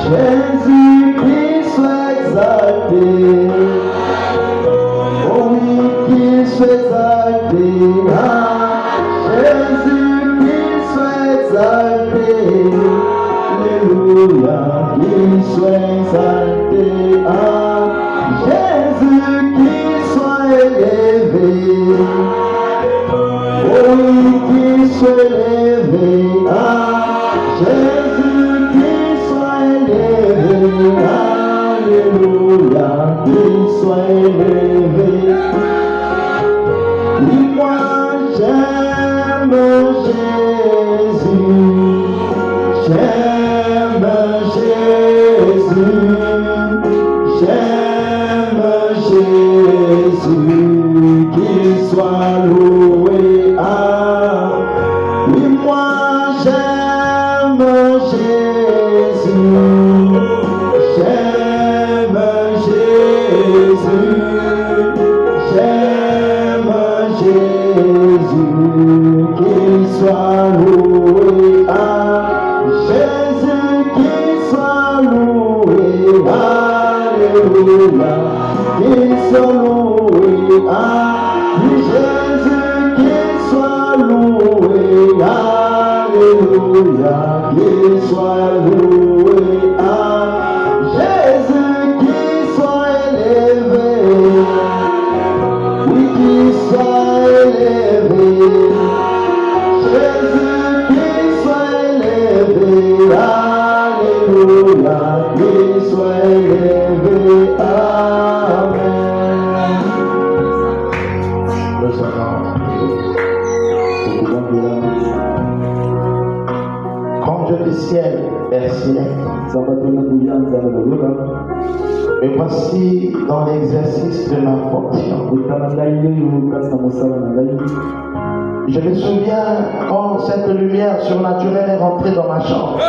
Jésus-Christ soit exalté. Oh oui, qu'il soit exalté. Jésus-Christ soit exalté. Alléluia, qu'il soit exalté. Jésus-Christ soit élevé. Oh oui, qu'il soit élevé. Jésus-Christ soit élevé. Alléluia, qu'il soit élevé. Oui, moi j'aime Jésus. J'aime Jésus. J'aime Jésus. Qu'il soit loué. Oui, moi j'aime Jésus. J'aime Jésus. J'aime Jésus. Qu'il soit loué. Jésus qu'il soit loué. Alléluia. Qu'il soit loué. Jésus qu'il soit loué. Alléluia. Qu'il soit loué. Jésus qu'il soit élevé. Oui, qu'il soit élevé. Jésus qu'il soit élevé. Alléluia. Qu'il soit élevé. Amen. Nous allons comme Dieu du ciel est ciel, me voici dans l'exercice de ma fonction. Je me souviens quand cette lumière surnaturelle est rentrée dans ma chambre.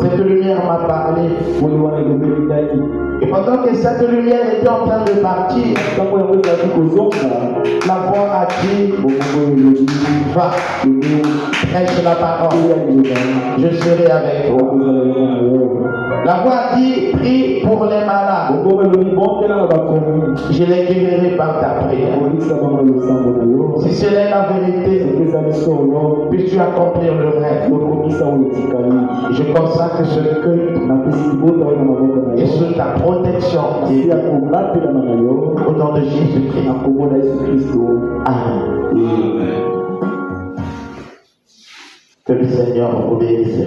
Cette lumière m'a parlé. Et pendant que cette lumière était en train de partir, la voix a dit, va, prêche la parole, je serai avec toi. La voix a dit, prie pour les malades, je les guérirai par ta prière. Si c'est la vérité, puisses-tu accomplir le rêve. Je consacre ce culte et sous ta protection au nom de Jésus-Christ. Amen. Que le Seigneur obéisse.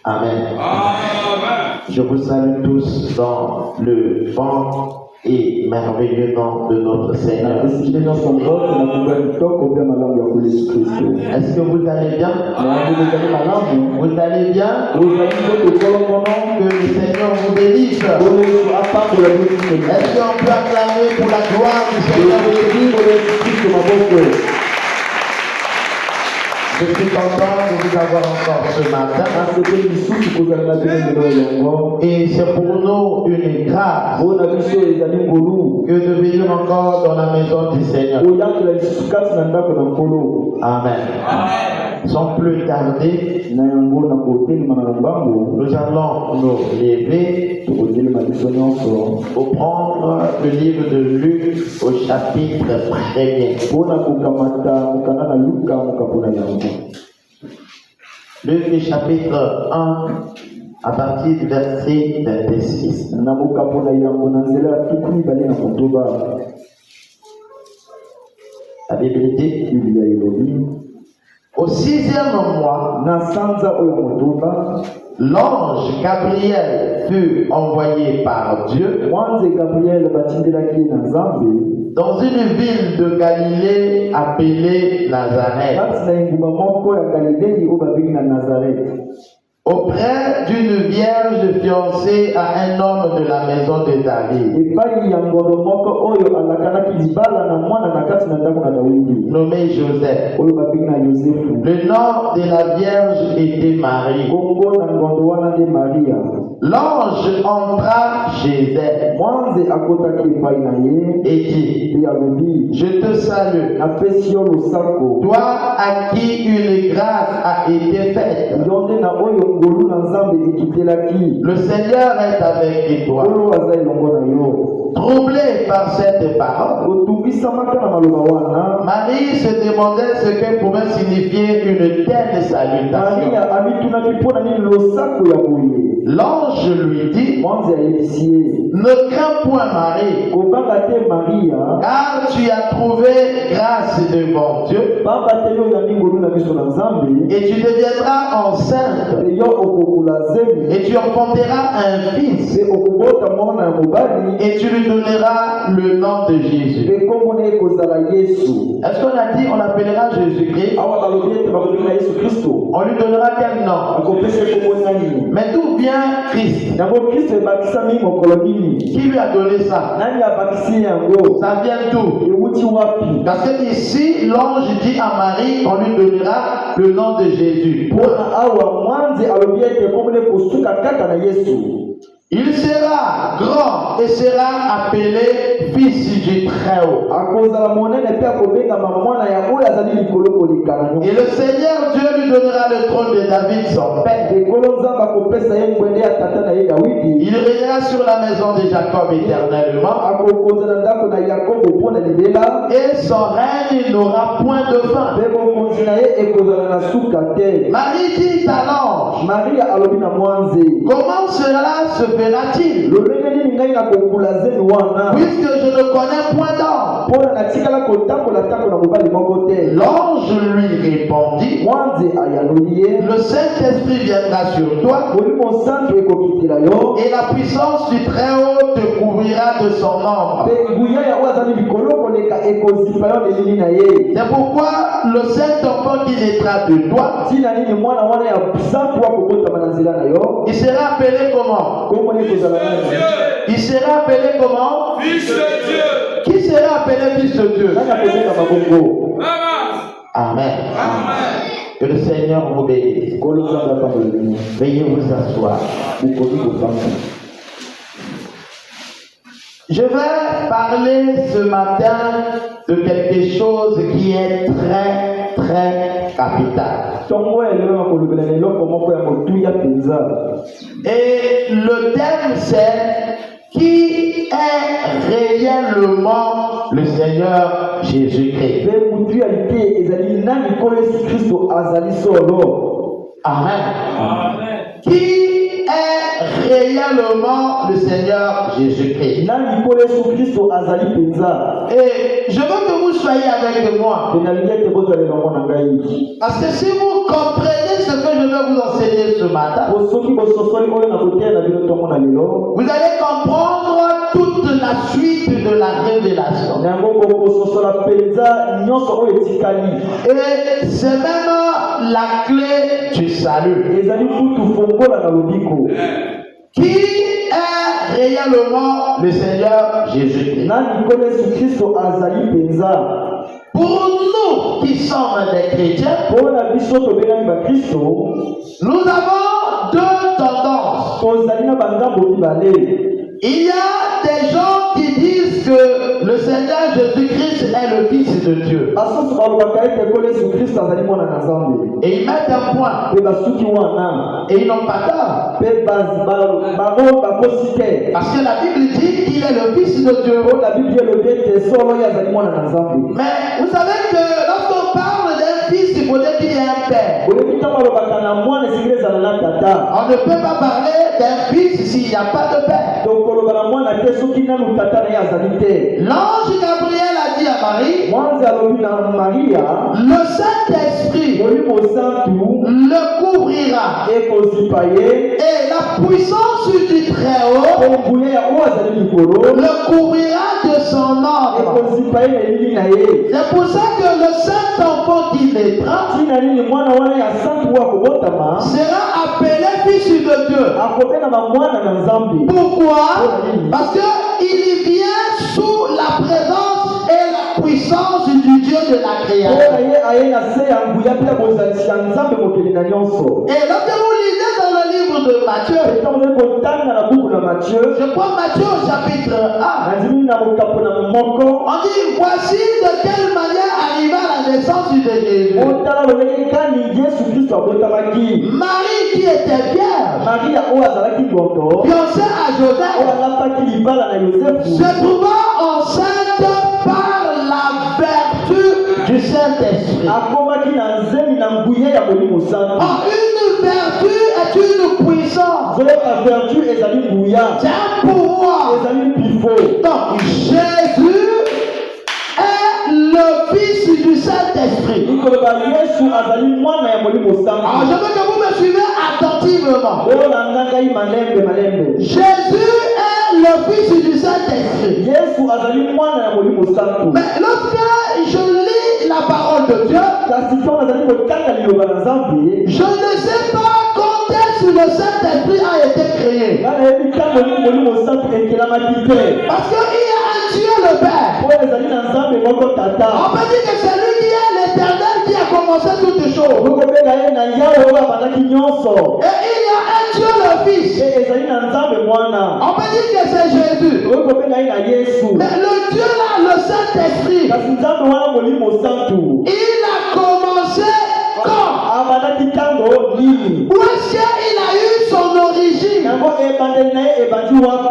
Amen. Je vous salue tous dans le bon et merveilleux nom de notre Seigneur. Est-ce que vous allez bien? Vous allez bien? Que le Seigneur vous bénisse. Est-ce qu'on peut acclamer pour la gloire du Seigneur? Je suis content de vous avoir encore ce matin. Et c'est pour nous une grâce que de venir encore dans la maison du Seigneur. Amen. Sans plus tarder, nous allons nous lever pour prendre le livre de Luc au chapitre 1er. Luc chapitre 1 à partir du verset 26. La Bible dit, au 6e mois, l'ange Gabriel fut envoyé par Dieu dans une ville de Galilée appelée Nazareth, auprès d'une vierge fiancée à un homme de la maison de David, nommé Joseph. Le nom de la vierge était Marie. L'ange entra chez elle et dit: je te salue, toi à qui une grâce a été faite. Le Seigneur est avec toi. Troublé par cette parole, Marie se demandait ce que pouvait signifier une telle salutation. L'ange lui dit: ne crains point Marie, car tu as trouvé grâce devant Dieu, et tu deviendras enceinte, et tu enfanteras un fils, et tu lui donneras le nom de Jésus. Est-ce qu'on a dit on appellera Jésus-Christ? On lui donnera quel nom? Mais d'où vient Christ? Qui lui a donné ça? Ça vient d'où? Parce que ici, l'ange dit à Marie qu'on lui donnera le nom de Jésus. Il sera grand et sera appelé fils du Très-Haut. Et le Seigneur Dieu lui donnera le trône de David son père. Il régnera sur la maison de Jacob éternellement. Et son règne n'aura point de fin. Marie dit à l'ange: comment cela se fera-t-il, puisque je ne connais point d'homme? L'ange lui répondit: le Saint-Esprit viendra sur toi, et la puissance du Très-Haut te couvrira de son ombre. C'est pourquoi le Saint-Enfant qui naîtra de toi, il sera appelé comment? Il sera appelé comment? Fils de Dieu. Qui sera appelé fils de Dieu? Amen. Amen. Que le Seigneur vous bénisse. Veuillez vous asseoir. Je vais parler ce matin de quelque chose qui est très, très capital. Et le thème c'est: qui est réellement le Seigneur Jésus-Christ? Amen. Amen. Qui est réellement le Seigneur Jésus-Christ? Et je veux que vous soyez avec moi, parce que si vous comprenez ce que je vais vous enseigner ce matin, vous allez comprendre toute la suite de la révélation. Et c'est même la clé du salut. Qui est réellement le Seigneur Jésus-Christ? Pour nous qui sommes des chrétiens, nous avons deux tendances. Il y a des gens qui disent que le Seigneur Jésus-Christ est le Fils de Dieu. Et ils mettent un point. Et ils n'ont pas tort. Parce que la Bible dit qu'il est le Fils de Dieu. Mais vous savez que lorsqu'on parle d'un fils, il faut dire qu'il y a un père. On ne peut pas parler d'un fils s'il n'y a pas de père. L'ange Gabriel a dit à Marie: le Saint-Esprit le couvrira, et la puissance du Très-Haut le couvrira de son ombre. C'est pour ça que le saint enfant qui naîtra sera appelé fils de Dieu. Pourquoi? Parce qu'il vient sous la présence et la puissance du Dieu de la création. Et lorsque vous lisez dans le livre de Matthieu, je crois Matthieu au chapitre 1, on dit voici de quelle manière arriva la naissance de Jésus. Marie qui était vierge, fiancée à Joseph, se trouva enceinte par la vertu du Saint-Esprit. Une vertu est une puissance. C'est un pouvoir. Donc Jésus est le Fils du Saint-Esprit. Alors je veux que vous me suivez attentivement. Jésus est le Fils du Saint-Esprit. Mais lorsque je lis la parole de Dieu, je ne sais pas quand est-ce que le Saint-Esprit a été créé. Parce qu'il y a un Dieu le Père. On peut dire que c'est lui qui est l'Éternel qui a commencé toutes les choses. Et il y a un Dieu le Fils. On peut dire que c'est Jésus. Mais le Dieu là, le Saint-Esprit, il a commencé quand? Où est-ce qu'il a eu son origine?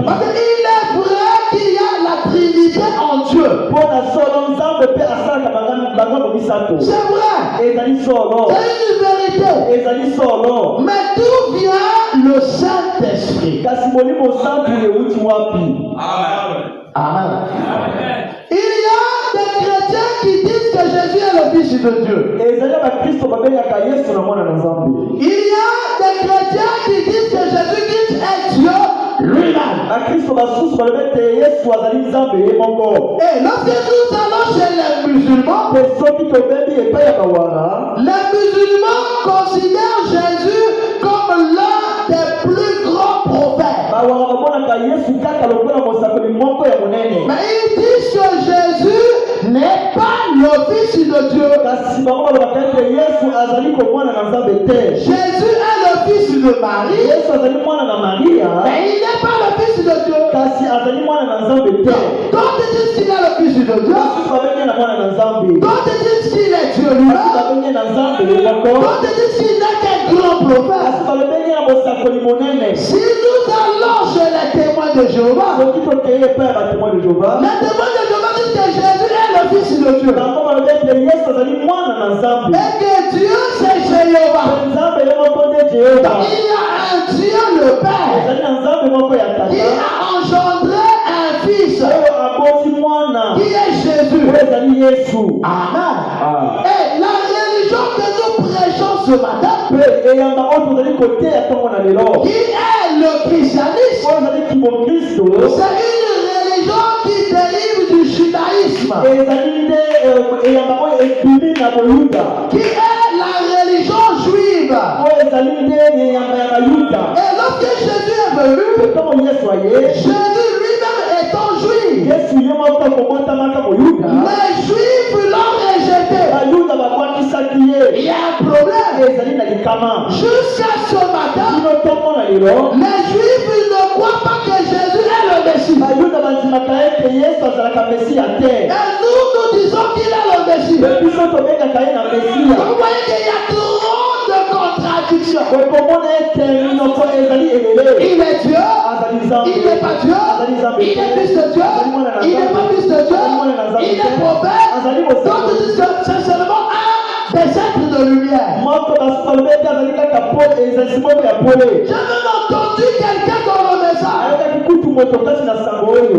Parce qu'il est vrai qu'il y a la Trinité en Dieu. C'est vrai. C'est une vérité. Mais d'où vient le Saint-Esprit? Amen. Il y a des chrétiens qui disent que Jésus est le Fils de Dieu. Il y a des chrétiens qui disent que Jésus-Christ est Dieu lui-même. Et lorsque nous allons chez les musulmans, les musulmans considèrent Jésus comme l'un des plus grands prophètes. Mais ils disent que Jésus n'est pas le Fils de Dieu. Jésus est le Fils de Marie. Mais il n'est pas le Fils de Dieu. Quand ils disent qu'il est le Fils de Dieu, quand ils disent qu'il est Dieu lui-même, quand ils disent qu'il n'est qu'un grand prophète, si nous allons chez les témoins de Jéhovah, les témoins de Jéhovah disent que Jésus est le Fils de Dieu. Et que Dieu c'est Jéhovah. Donc il y a un Dieu le Père qui a engendré un Fils qui est Jésus. Amen. Et la religion que nous prêchons ce matin, qui est le christianisme, c'est une religion qui dérive du judaïsme, qui est la religion juive. Et lorsque Jésus est venu, Jésus lui-même étant juif, les juifs l'ont rejeté. Il y a un problème. Jusqu'à ce matin, les juifs ne croient pas que Jésus est le Messie. Et nous disons qu'il est le Messie. Vous voyez qu'il y a trop de contradictions. Il est Dieu, il n'est pas Dieu, il est Fils de Dieu, il n'est pas Fils de Dieu, il est prophète. D'autres disent que c'est seulement des êtres de lumière. J'ai même entendu quelqu'un dans le message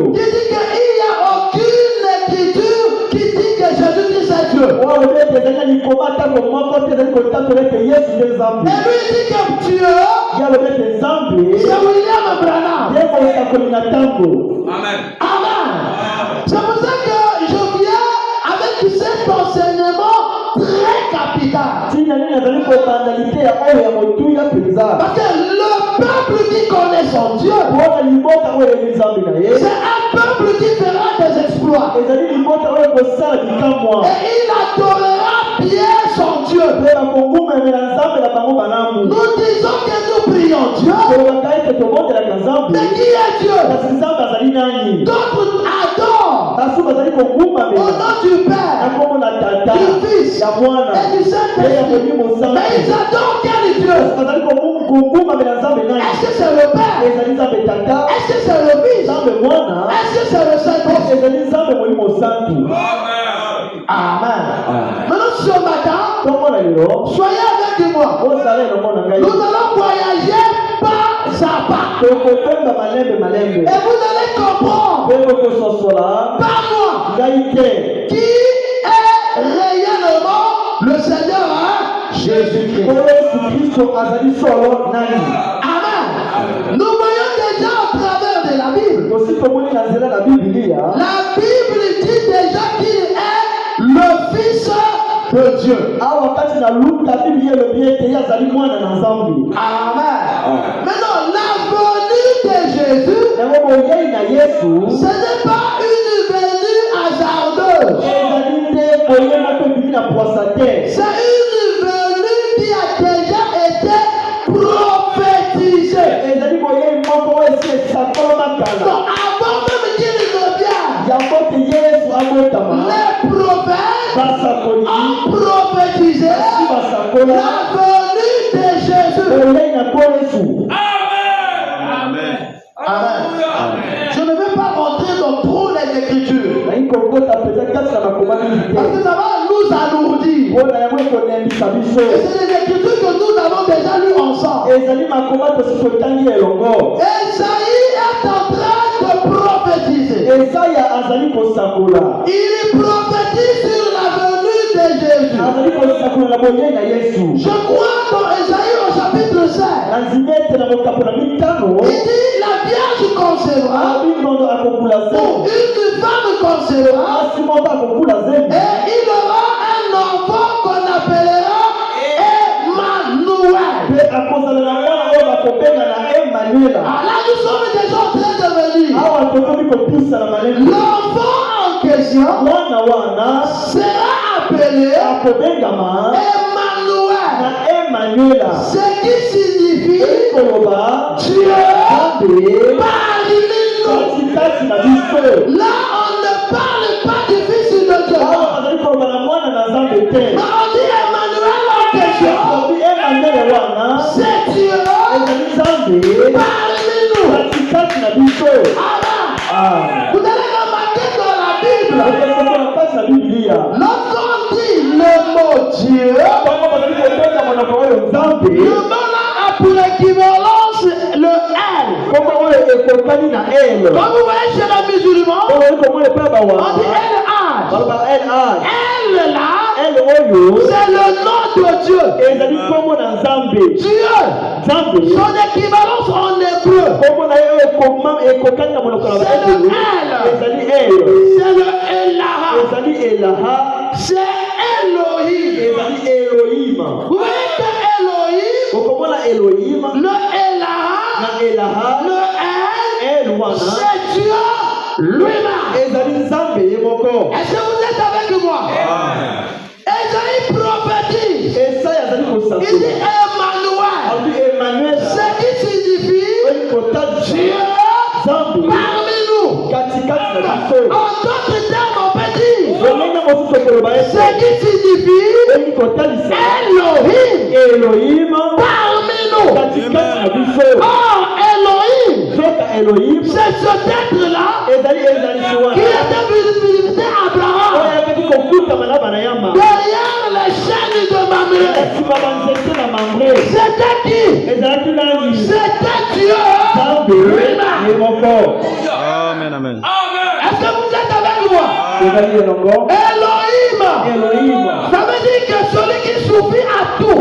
qui dit qu'il n'y a aucune écriture qui dit que Jésus-Christ est Dieu. Et lui dit que Dieu, c'est William Branham. Amen. C'est pour ça que Parce que le peuple qui connaît son Dieu, c'est un peuple qui fera des exploits. Et il adorera bien son Dieu. Nous disons que nous prions Dieu. Mais qui est Dieu? D'autres adorent au nom du Père, du Fils et du Saint-Esprit. Mais ils adorent quel Dieu? Est-ce que c'est le Père? Est-ce que c'est le Fils? Est-ce que c'est le Saint-Esprit? Amen. Maintenant ce matin, soyez avec moi. Nous allons voyager pas à pas. Et vous allez comprendre par moi qui est réellement le Seigneur Jésus-Christ. Amen. Nous voyons déjà au travers de la Bible. La Bible dit déjà qu'il est le Fils de Dieu. Amen. Maintenant, la venue de Jésus, ce n'est pas une venue hasardeuse. C'est une venue qui a déjà été prophétisée. Donc, avant même qu'il ne vienne, les prophètes ont prophétisé la venue de Jésus. Amen. Amen. Je ne vais pas rentrer dans trop les Écritures. Parce que ça va nous alourdir. Et c'est les Écritures que nous avons déjà lues ensemble. Esaïe est en train de prophétiser. Il prophétise sur la venue de Jésus. Je crois dans Esaïe au chapitre 5. Il dit la Vierge concevra, ou une femme concevra, et il aura un enfant qu'on appellera Emmanuel. Là, nous sommes déjà en train de venir. L'enfant en question sera appelé Emmanuel. Ce qui signifie Dieu parmi nous. Là, on ne parle pas du Fils de Dieu. Mais on dit Emmanuel en question. C'est Dieu parmi nous. Vous allez remarquer dans la Bible, lorsqu'on dit le mot Dieu, le mot là a pour équivalence le L. Comme vous voyez chez les musulmans, on dit L là, c'est le nom de Dieu. Dieu, son équivalence en hébreu, c'est le L, c'est le Elaha, c'est Elohim. Vous voyez que Elohim, le Elaha, le L, c'est Dieu lui-même. Est-ce que vous êtes avec moi? Esaïe prophétise. Il dit Emmanuel. Ce qui signifie Dieu parmi nous. En d'autres termes, on peut dire ce qui signifie Elohim parmi nous. Or, Elohim, c'est ce être-là qui était visité Abraham derrière les chaînes de Mamré. C'était qui? C'était Dieu lui-même. Amen. Est-ce que vous êtes avec moi? Elohim, ça veut dire que celui qui suffit à tout,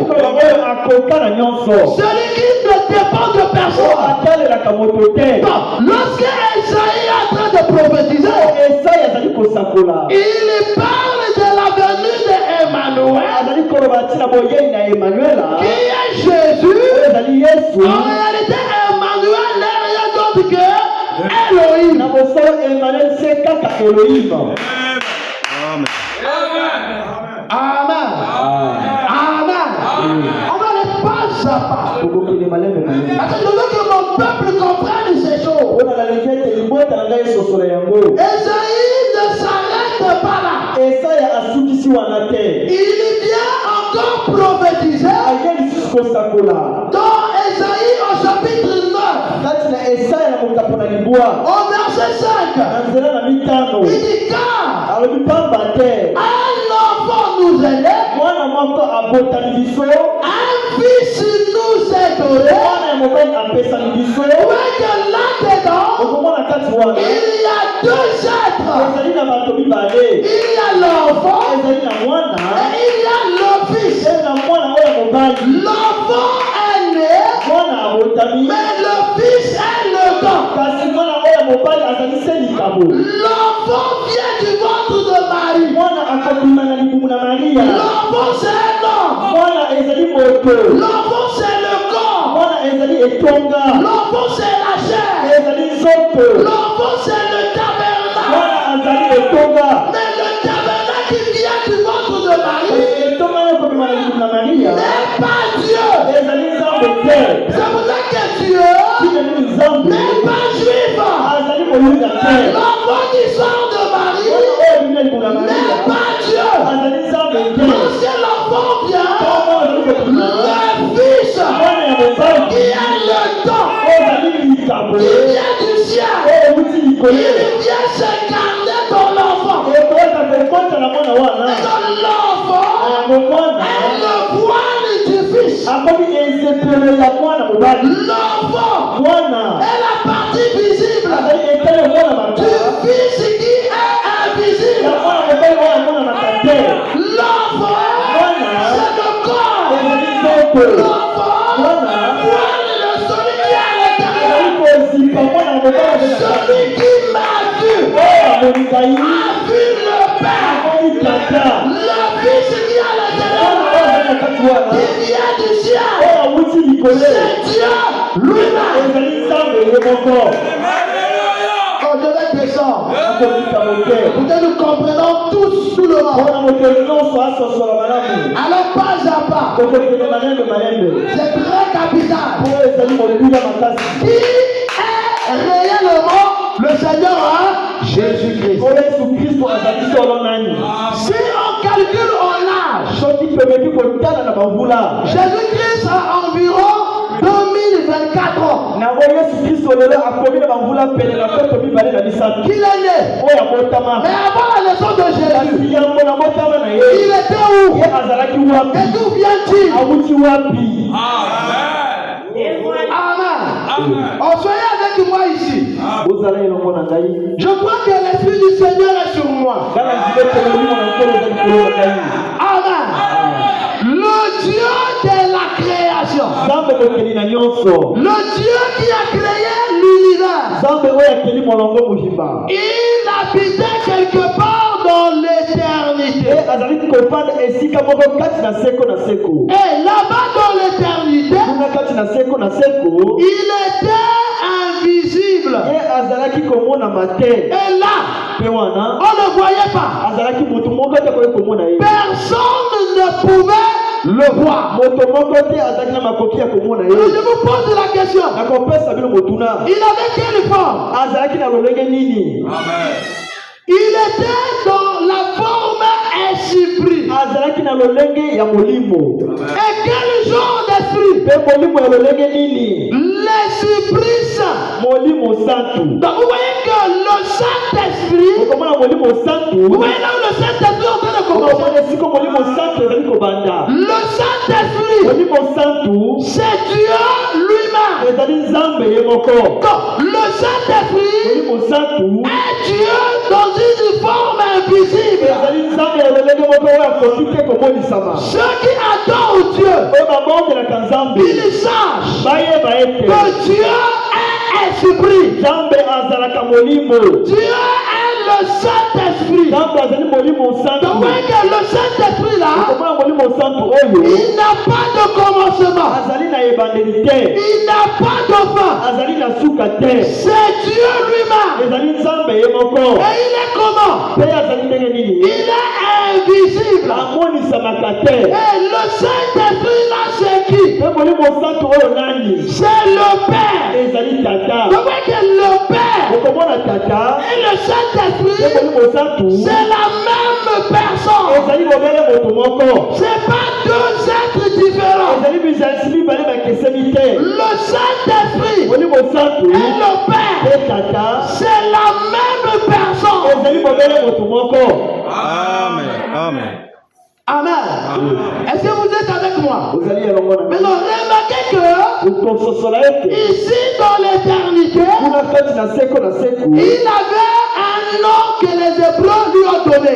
celui qui ne dépend de personne. Donc, lorsque Esaïe est en train de prophétiser, il parle de la venue d'Emmanuel qui est Jésus, en réalité, Emmanuel n'est rien d'autre que Elohim. Amen. Amen. On va aller pas à pas. Parce que je veux que mon peuple comprenne ces choses. Esaïe ne s'arrête pas là. Il vient encore prophétiser dans Esaïe au chapitre 9, au verset 5. Il dit car un enfant nous est né, un fils nous est donné, là-dedans, il y a deux êtres. Il y a l'enfant et il y a le fils. L'enfant est né, mais le fils est le temps. L'enfant vient du ventre de Marie. L'enfant c'est un homme. L'enfant c'est le corps. L'enfant c'est la chair. L'enfant c'est le tabernacle. Mais le tabernacle qui vient du ventre de Marie n'est pas Dieu. C'est pour ça que Dieu n'est pas juif. L'enfant qui sort de Marie n'est pas Dieu. Lorsque l'enfant vient, le fils qui a le temps, il vient du ciel, il vient s'incarner dans l'enfant. Et dans l'enfant est le voile du fils. L'enfant est la partie visible du fils qui est invisible. L'enfant, c'est le corps. L'enfant, le celui qui est à l'intérieur. Celui qui m'a vu a vu le Père. Le fils qui est à l'intérieur, qui vient du ciel, c'est Dieu lui-même. Quand je vais descendre, peut-être nous comprenons tous tout le monde. Alors pas à pas, c'est très capital. Qui est réellement le Seigneur Jésus-Christ? Si on calcule en âge, Jésus-Christ a environ 2024 ans. Qu'il est né. Mais avant la naissance de Jésus, il était où? Et d'où vient-il? Amen. On soyez avec moi ici. Je crois que l'Esprit du Seigneur est sur moi. Amen. Le Dieu de la création. Le Dieu qui a créé l'univers. Il habitait quelque part dans l'éternité. Et là-bas dans l'éternité, il était invisible. Et là, on ne le voyait pas. Personne ne pouvait le voir. Je vous pose la question. Il avait quelle forme? Il était dans la forme esprit. Et quel genre d'esprit? L'Esprit Saint. Donc vous voyez que le Saint-Esprit, vous voyez là où le Saint-Esprit est en train de commencer. Le Saint-Esprit, c'est Dieu lui-même. Donc le Saint-Esprit est Dieu dans une forme invisible. Ceux qui adorent Dieu, ils sachent que Dieu est esprit. Dieu est le Saint-Esprit. Saint-Esprit. Donc, voyez que le Saint-Esprit là, il n'a pas de commencement. Il n'a pas de fin. C'est Dieu lui-même. Et il est comment? Il est invisible. Et le Saint-Esprit là, c'est qui? C'est le Père. Vous voyez que le Père et le Saint-Esprit, c'est la même personne. C'est pas deux êtres différents. Le Saint-Esprit et le Père, c'est la même personne. Amen. Amen. Amen. Est-ce que vous êtes avec moi? Maintenant, remarquez que ici dans l'éternité, il avait un nom que les Hébreux lui ont donné.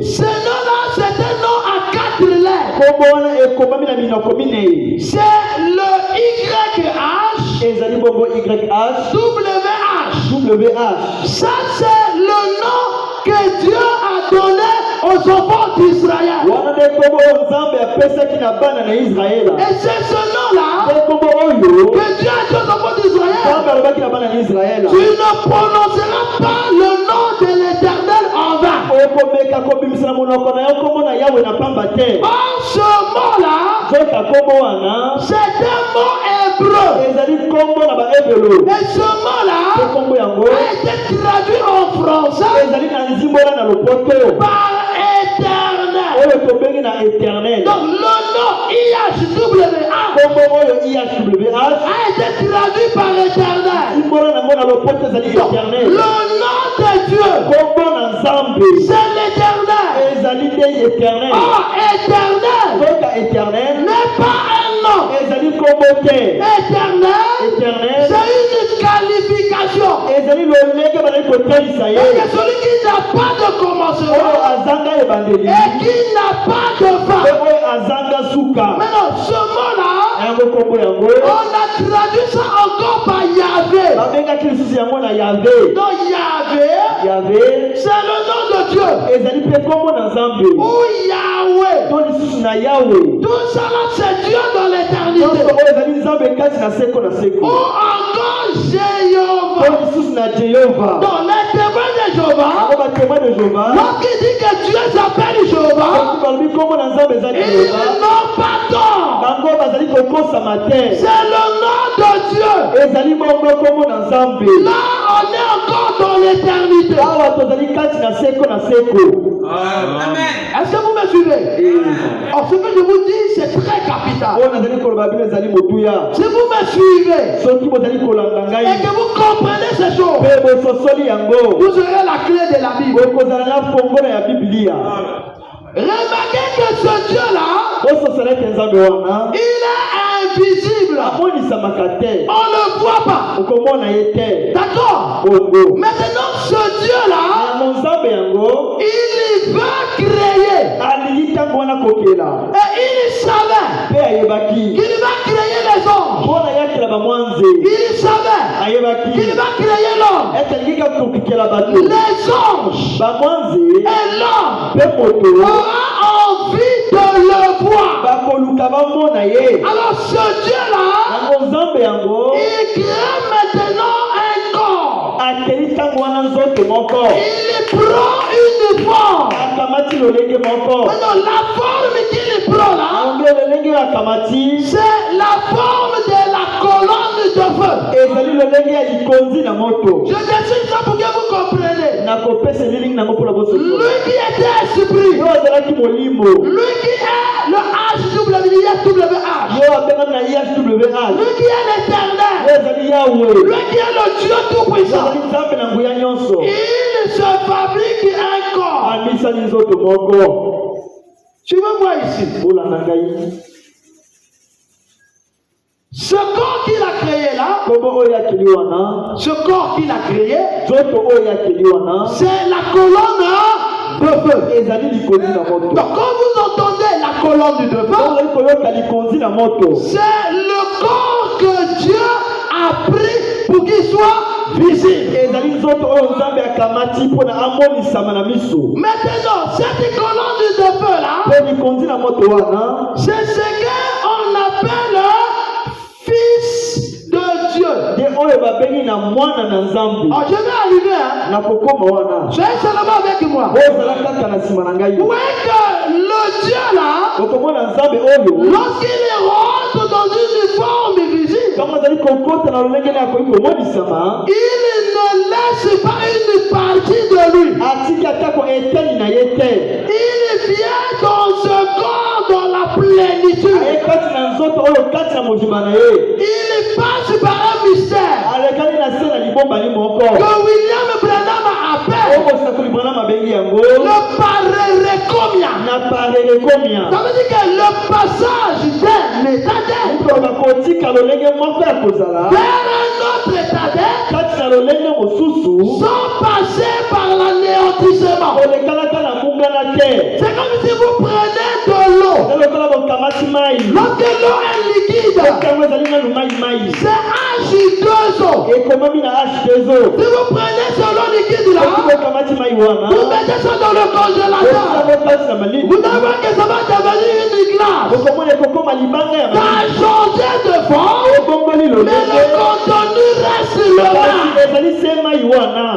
Ce nom-là, c'est un nom à 4 lettres. C'est le YH, ça c'est le nom que Dieu a donné aux enfants d'Israël. Et c'est ce nom-là que Dieu a dit aux enfants d'Israël. Tu ne prononceras pas le nom de l'Éternel en vain. En ce mot-là, c'est un mot hébreu. Et ce mot-là a été traduit en français par éternel. Donc le nom IHWH a été traduit par éternel. Donc, le nom de Dieu, c'est l'éternel. Éternel n'est pas un nom. Éternel, c'est une qualification. Et celui qui n'a pas de commencement et qui n'a pas de fin. Maintenant, ce mot-là, on a traduit ça encore par Yahvé. Donc Yahvé, c'est le nom de Dieu. Ou Yahweh. Tout ça là, c'est Dieu dans l'éternité. Ou encore Jéhovah. Donc les témoins de Jéhovah, lorsqu'il dit que Dieu s'appelle Jéhovah, ils n'ont pas tort. C'est le nom de Dieu. Là, on est encore dans l'éternité. Amen. Est-ce que vous me suivez? Alors, ce que je vous dis, c'est très capital. Si vous me suivez et que vous comprenez ces choses, vous aurez la clé de la Bible. Remarquez que ce Dieu-là, il est invisible. On ne le voit pas. D'accord? Maintenant, ce Dieu-là, il veut créer. Et il savait qu'il va créer les hommes. Il savait qu'il va créer l'homme. Les anges et l'homme aura envie de le voir. Alors ce Dieu-là, il crée maintenant un corps. Il prend une forme. Maintenant, la forme qu'il prend là, c'est la forme de la colonne de feu. Je décide ça pour que vous compreniez. Lui qui était esprit, lui qui est le HWH, lui qui est l'éternel, lui qui est le Dieu tout-puissant, il se fabrique un corps. Tu me vois ici? Ce corps qu'il a créé là, ce corps qu'il a créé, c'est la colonne de feu. Donc quand vous entendez la colonne de feu, c'est le corps que Dieu a pris pour qu'il soit visible. Maintenant, cette colonne de feu là, c'est ce qu'on appelle Fils de Dieu. Oh, je vais arriver, hein. Soyez seulement avec moi. Où est que le Dieu là, lorsqu'il rentre dans une forme visible, il ne laisse pas une partie de lui. Il vient dans ce corps dans la plénitude. Il passe par un mystère que William Branham appelle le parérécomia. Ça veut dire que le passage d'un état d'être vers un autre état d'être sans passer par l'anéantissement. C'est comme si vous prenez de l'eau. Lorsque l'eau est liquide, c'est H2O. Si vous prenez ce l'eau liquide là, vous mettez ça dans le congélateur, vous allez voir que ça va devenir une glace. Ça a changé de forme, mais le contenu reste le même.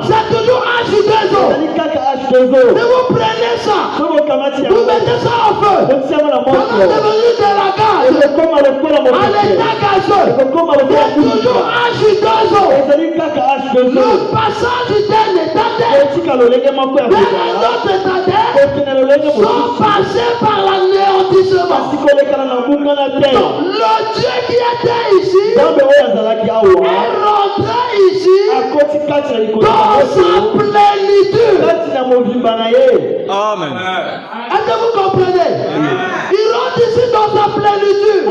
C'est toujours H2O. Si vous prenez ça, vous mettez ça au feu, ça va devenir de la gaz. À l'état gazeux, c'est toujours H2O. Le passage d'un état d'être vers un autre état d'être sans passer par l'anéantissement. Le Dieu qui était ici est rentré ici dans sa plénitude. Amen. Est-ce que vous comprenez? Il rentre ici dans sa plénitude.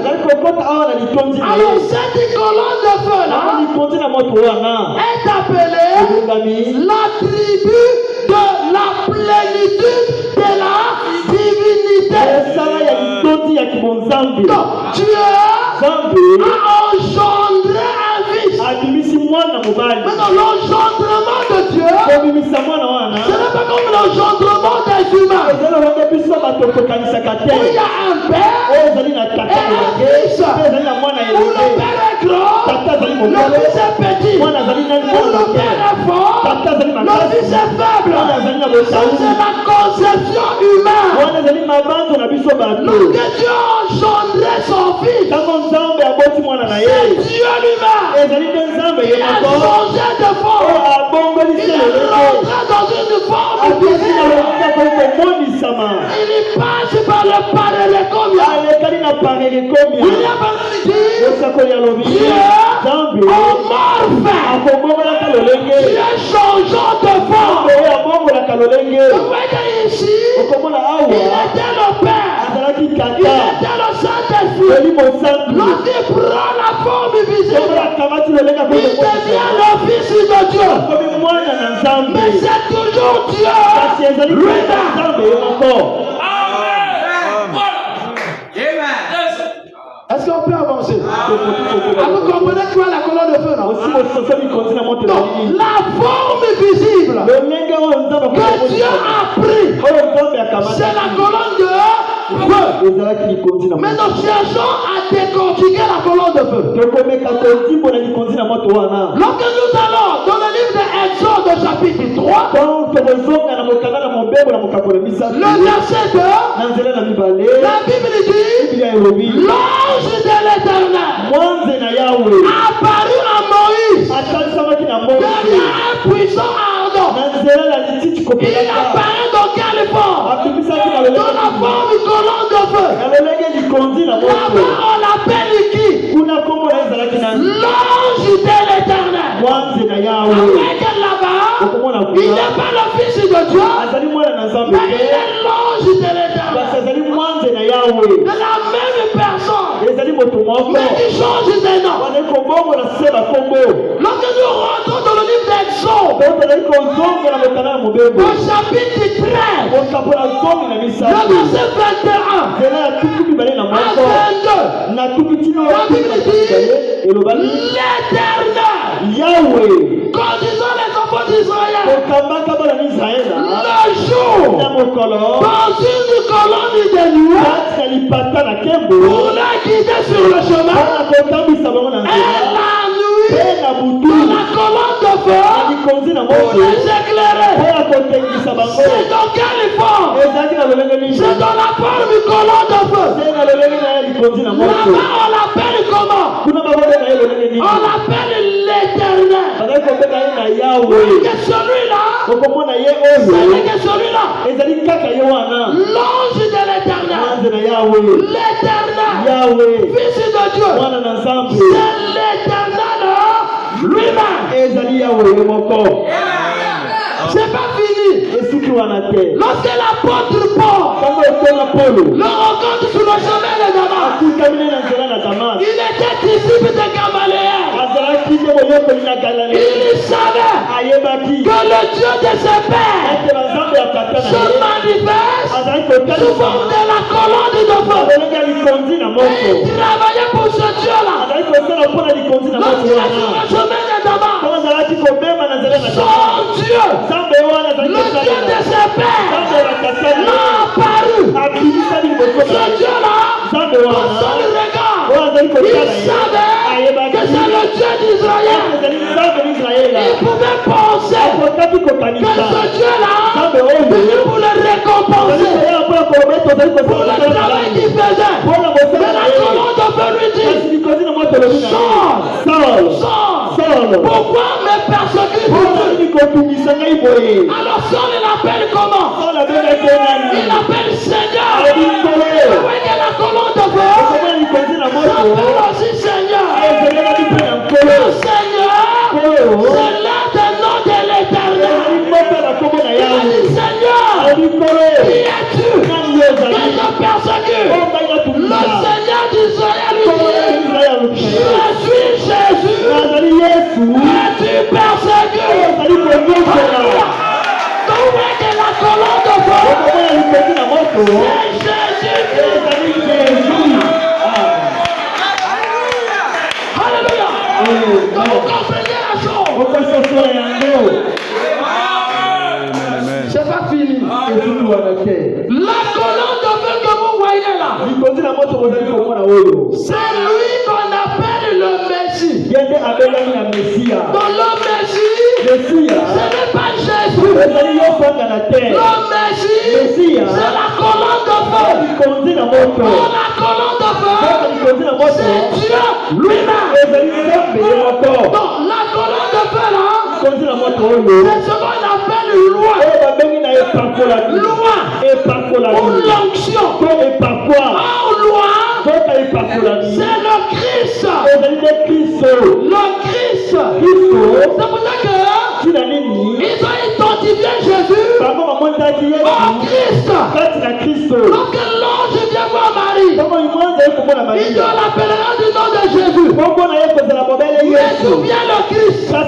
Alors cette colonne de feu là est appelée la tribu de la plénitude de la divinité. Donc Dieu a engendré un fils. Maintenant l'engendrement de Dieu, ce n'est pas comme l'engendrement des humains. Où il y a un père et un fils. Où le père est grand, le fils est petit. Où le père est fort, le fils est faible. Ça c'est la conception humaine. Lorsque Dieu a engendré son fils, c'est Dieu lui-même. Il a changé de forme. Il est rentré dans une forme visible. Il passe par le parérécomia. William Branham dit Dieu amorphe. Dieu changeant de forme. Vous voyez ici, il était le Père, il était le Saint-Esprit. Lorsqu'il prend la forme visible, il devient le Fils de Dieu. Mais c'est toujours Dieu lui-même. Est-ce qu'on peut avancer? Vous comprenez quoi la colonne de feu là? Donc, la forme visible que Dieu a pris, c'est la colonne de feu. Mais nous cherchons à décortiquer la colonne de feu. Lorsque nous allons dans le livre d'Exode au chapitre 3, le verset 2, la Bible dit l'ange de l'Éternel apparut à Moïse derrière un puissant ardent. Il apparaît dans quelle forme? Dans la forme de colonne de feu. Là-bas on l'appelle qui? L'ange de l'Éternel. Avec là-bas, il n'est pas le Fils de Dieu, mais il est l'ange de l'Éternel. De la même personne, mais il change de nom. Lorsque nous rentrons dans le livre d'Exode, au chapitre 13, le verset 21 à 22, la Bible dit l'Éternel Yahweh. conduisant les enfants d'Israël. Le jour, par-dessus du colonne de nuages, pour la guider sur le chemin, et la nuit, dans la colonne de feu, pour les éclairer. C'est dans quelle forme? C'est dans la forme du colonne de feu. Là-bas, on l'appelle comment? On l'appelle l'Éternel. C'est celui-là. C'est celui-là. L'ange de l'Éternel. L'Éternel. Fils de Dieu. C'est l'Éternel lui-même. C'est pas fini. Lorsque l'apôtre Paul le rencontre sur le chemin de Damas, il était disciple de Gamaliel. Il savait que le Dieu de ses pères se manifeste sous forme de la colonne de feu. Et il travaillait pour ce Dieu-là. Lorsqu'il est sur le chemin de Damas, son Dieu, le Dieu de ses pères, l'a apparu. Ce Dieu-là, dans son regard, il savait que c'est le Dieu d'Israël. Il pouvait penser que ce Dieu-là venait pour le récompenser, pour le travail qu'il faisait. Mais la colonne de feu lui dit, Saul, pourquoi me persécutes? Alors Saul l'appelle comment? Il l'appelle Seigneur. Vous voyez la colonne de feu s'appelle aussi Seigneur. Le Seigneur, c'est l'un des noms de l'Éternel. Il a dit Seigneur, qui es-tu que je persécute? Le Seigneur d'Israël lui dit, je suis Jésus que tu persécutes. Donc que la colonne de feu, c'est Jésus. Alléluia. Donc vous comprenez la chose. C'est pas fini. La colonne de feu que vous voyez là, c'est lui qu'on appelle le Messie. Donc le Messie, ce n'est pas Jésus. Le Messie, c'est la colonne de feu. La colonne de feu, c'est Dieu lui-même. Donc la colonne de feu là, c'est ce qu'on appelle loi. Loi ou l'onction. En loi, c'est le Christ. Le Christ. C'est pour ça que ils ont identifié Jésus en Christ. Lorsque l'ange vient voir Marie, il doit l'appellera du nom de Jésus. Mais d'où vient le Christ? Le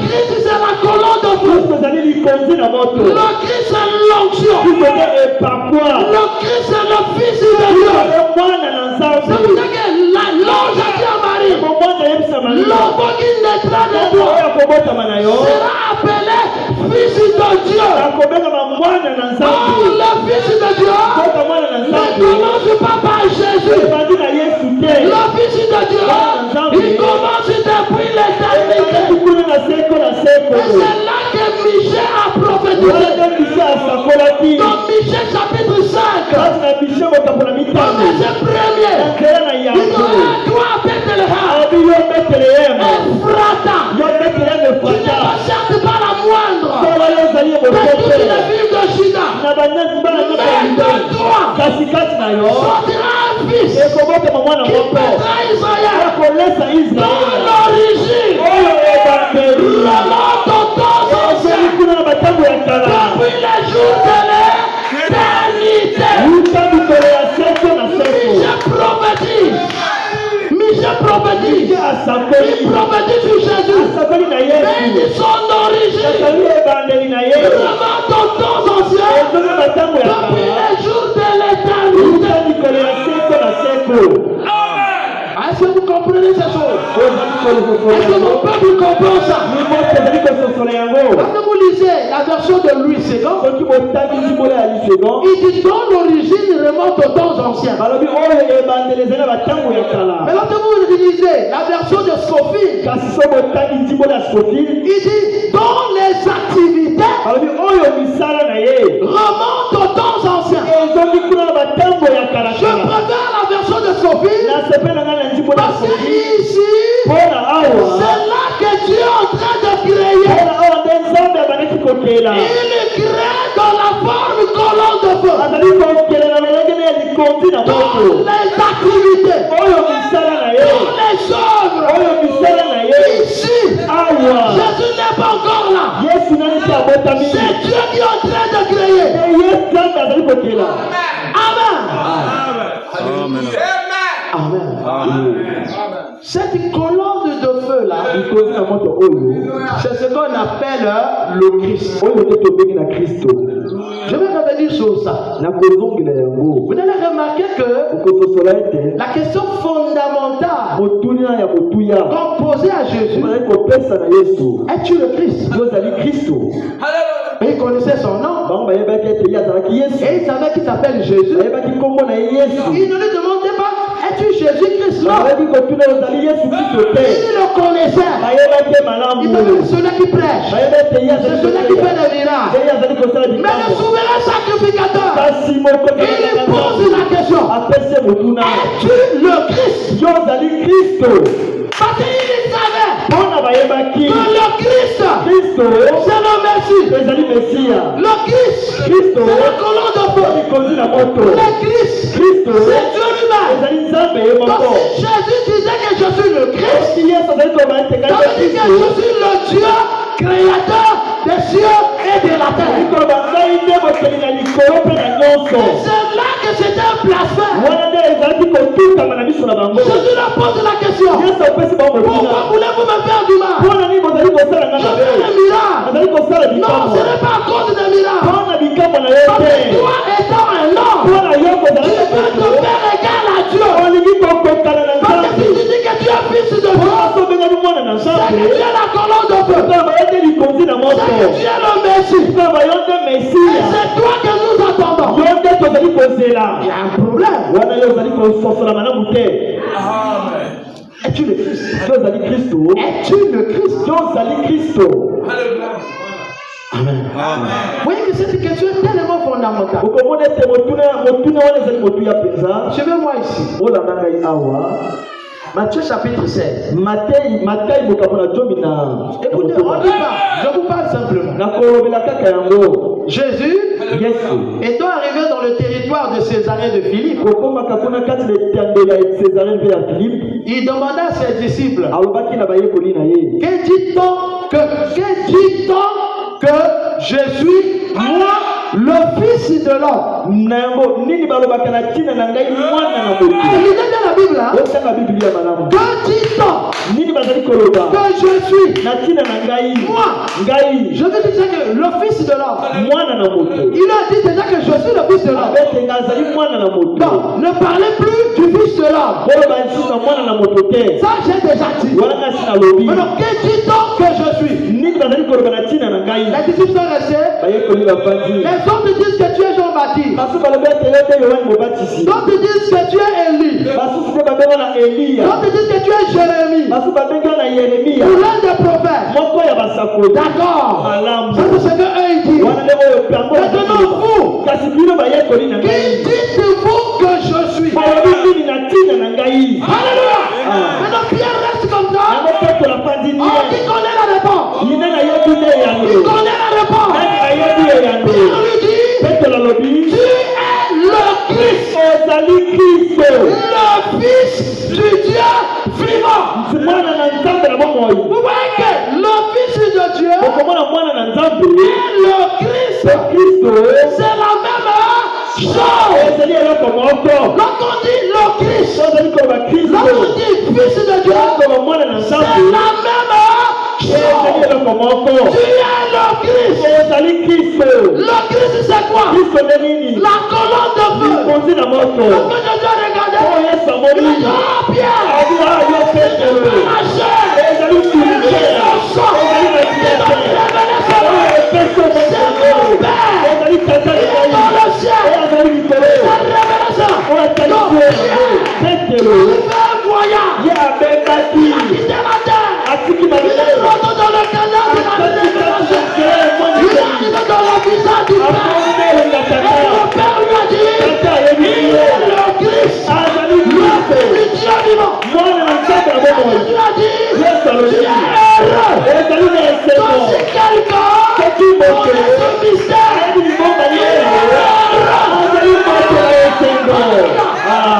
Christ, c'est la colonne de feu. Le Christ, c'est l'onction. Le Christ, c'est le Fils de Dieu. C'est pour ça que l'ange a dit à Marie, l'enfant qui naîtra de toi sera appelé Fils de Dieu. Oh, le Fils de Dieu ne commence pas par Jésus. Le Fils de Dieu, il commence depuis l'éternité. Et c'est là que Michel a prophétisé. Dans Michel chapitre 5, verset 1er, il aura toi Bethléem, Ephrata, tu ne recherches pas la moindre de toutes les villes de Juda. Mais de toi sortira un fils qui pèsera Israël. Dans l'origine, le nom de ton ancien, depuis les jours de l'éternité. Michel prophétise. Il prophétise sur Jésus. Mais de son origine, le nom de ton ancien, depuis les jours de l'éternité. Est-ce que vous comprenez ces choses? Est-ce que mon peuple comprend ça? Quand vous lisez la version de Louis II, il dit dont l'origine remonte aux temps anciens. Mais lorsque vous lisez la version de Scofield, il dit dont les activités remontent aux temps anciens. Je préfère la version de Scofield parce que ici, c'est là que Dieu est en train de créer. Il crée dans la forme colonne de feu. Toutes les activités, toutes les œuvres. Ici, Jésus n'est pas encore là. C'est Dieu qui est en train de créer. Amen. Amen. Cette colonne de feu là, c'est ce qu'on appelle le Christ. Je vais revenir sur ça. Vous allez remarquer que la question fondamentale qu'on posait à Jésus, es-tu le Christ? Et il connaissait son nom. Et il savait qu'il s'appelle Jésus. Il ne lui demandait pas, es-tu Jésus-Christ? Non. Il le connaissait. Il parlait de celui qui prêche, de celui qui fait des miracles. Mais le souverain sacrificateur, il lui pose la question, es-tu le Christ? Parce qu'il savait que le Christ, c'est le Messie. Le Christ, c'est la colonne de feu. Le Christ, c'est Dieu lui-même. Donc si Jésus disait que je suis le Christ, ça veut dire que je suis le Dieu créateur des cieux et de la terre. C'est là que c'était un blasphème. Jésus leur pose la question, pourquoi voulez-vous me faire du mal? Je fais des miracles. Non, ce n'est pas à cause des miracles. Parce que toi étant un homme, tu veux te faire égal à Dieu. Parce que si tu dis que tu es fils de Dieu, c'est que tu es la colonne de feu. C'est que tu es le Messie. Et c'est toi que nous attendons. Il y a un problème. Es-tu le Christ? Es-tu le Christ? Amen. Vous voyez que cette question est tellement fondamentale. Suivez-moi ici. Matthieu chapitre 16. Écoutez, on y va. Je vous parle simplement. Jésus, étant arrivé dans le territoire de Césarée de Philippe, il demanda à ses disciples, que dit-on que je suis, moi, le Fils de l'homme? Il est dans la Bible, hein? Que dit-on que je suis, moi? Je veux dire que le Fils de l'homme, il a dit déjà que je suis le Fils de l'homme. Non, ne parlez plus du Fils de l'homme. Ça, j'ai déjà dit. Alors, que dit-on que je suis? Les disciples sont restés. Les autres disent que tu es Jean-Baptiste. D'autres disent que tu es Élie. D'autres disent que tu es Jérémie. Ou l'un des prophètes. D'accord. Ça, c'est ce qu'eux ils disent. Maintenant, vous, qui dites-vous que je suis? Alléluia. Maintenant, Pierre reste comme ça. Oh, qui connaît la réponse? Il connaît la réponse. Pierre lui dit, tu es le Christ, le Fils du Dieu vivant. Vous voyez que le Fils de Dieu et le Christ, c'est la même chose. Lorsqu'on dit le Christ, lorsqu'on dit Fils de Dieu, c'est la même chose. Tu es le Christ. Le Christ, c'est quoi? La colonne de feu. Lorsque je dois regarder, il dit, oh Pierre, voyage. Il a quitté la terre. Il est rentré dans le canal de la révélation. Il est arrivé dans la visage du Père. Et le Père lui a dit, il est le Christ, le Fils du Dieu vivant. Et Dieu a dit, tu es heureux. Donc si quelqu'un connaît ce mystère, il est heureux.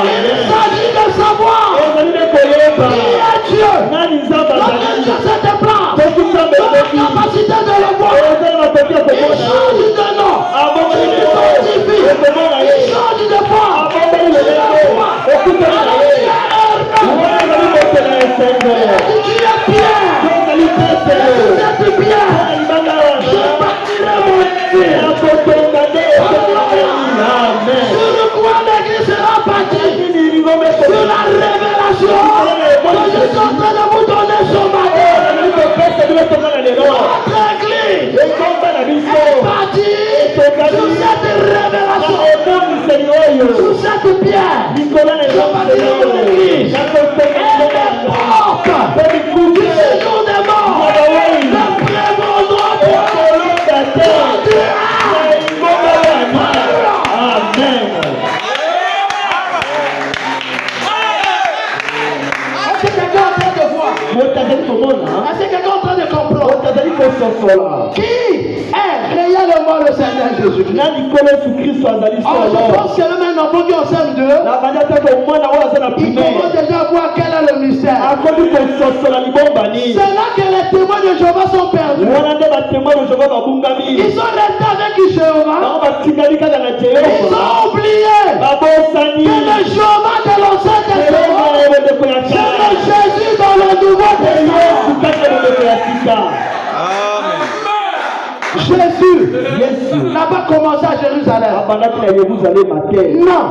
Il s'agit de savoir qui est Dieu. Lorsque Dieu se déplace, dans la capacité de le voir, il change de nom, il modifie, il change de forme, il le voit. Tu es Pierre, vous êtes Pierre, je bâtirai mon église. Sur le quoi l'église sera bâtie, sur la révélation que je suis en train de vous donner ce matin. Notre église est bâtie sur cette révélation, sur cette pierre. Je bâtirai mon église. Et les portes du séjour des morts ne prévaudront point. Est-ce que quelqu'un est en train de voir? Est-ce que quelqu'un est en train de comprendre? Qui est réellement le Seigneur Jésus? Je pense que le même enfant qui observe d'eux, il commence déjà à voir quel est le mystère. C'est là que les témoins de Jéhovah sont perdus. Ils sont restés avec Jéhovah. Ils ont oublié que le Jéhovah de l'Ancien Testament, c'est le Jésus dans le Nouveau Testament. Jésus n'a pas commencé à Jérusalem. Non.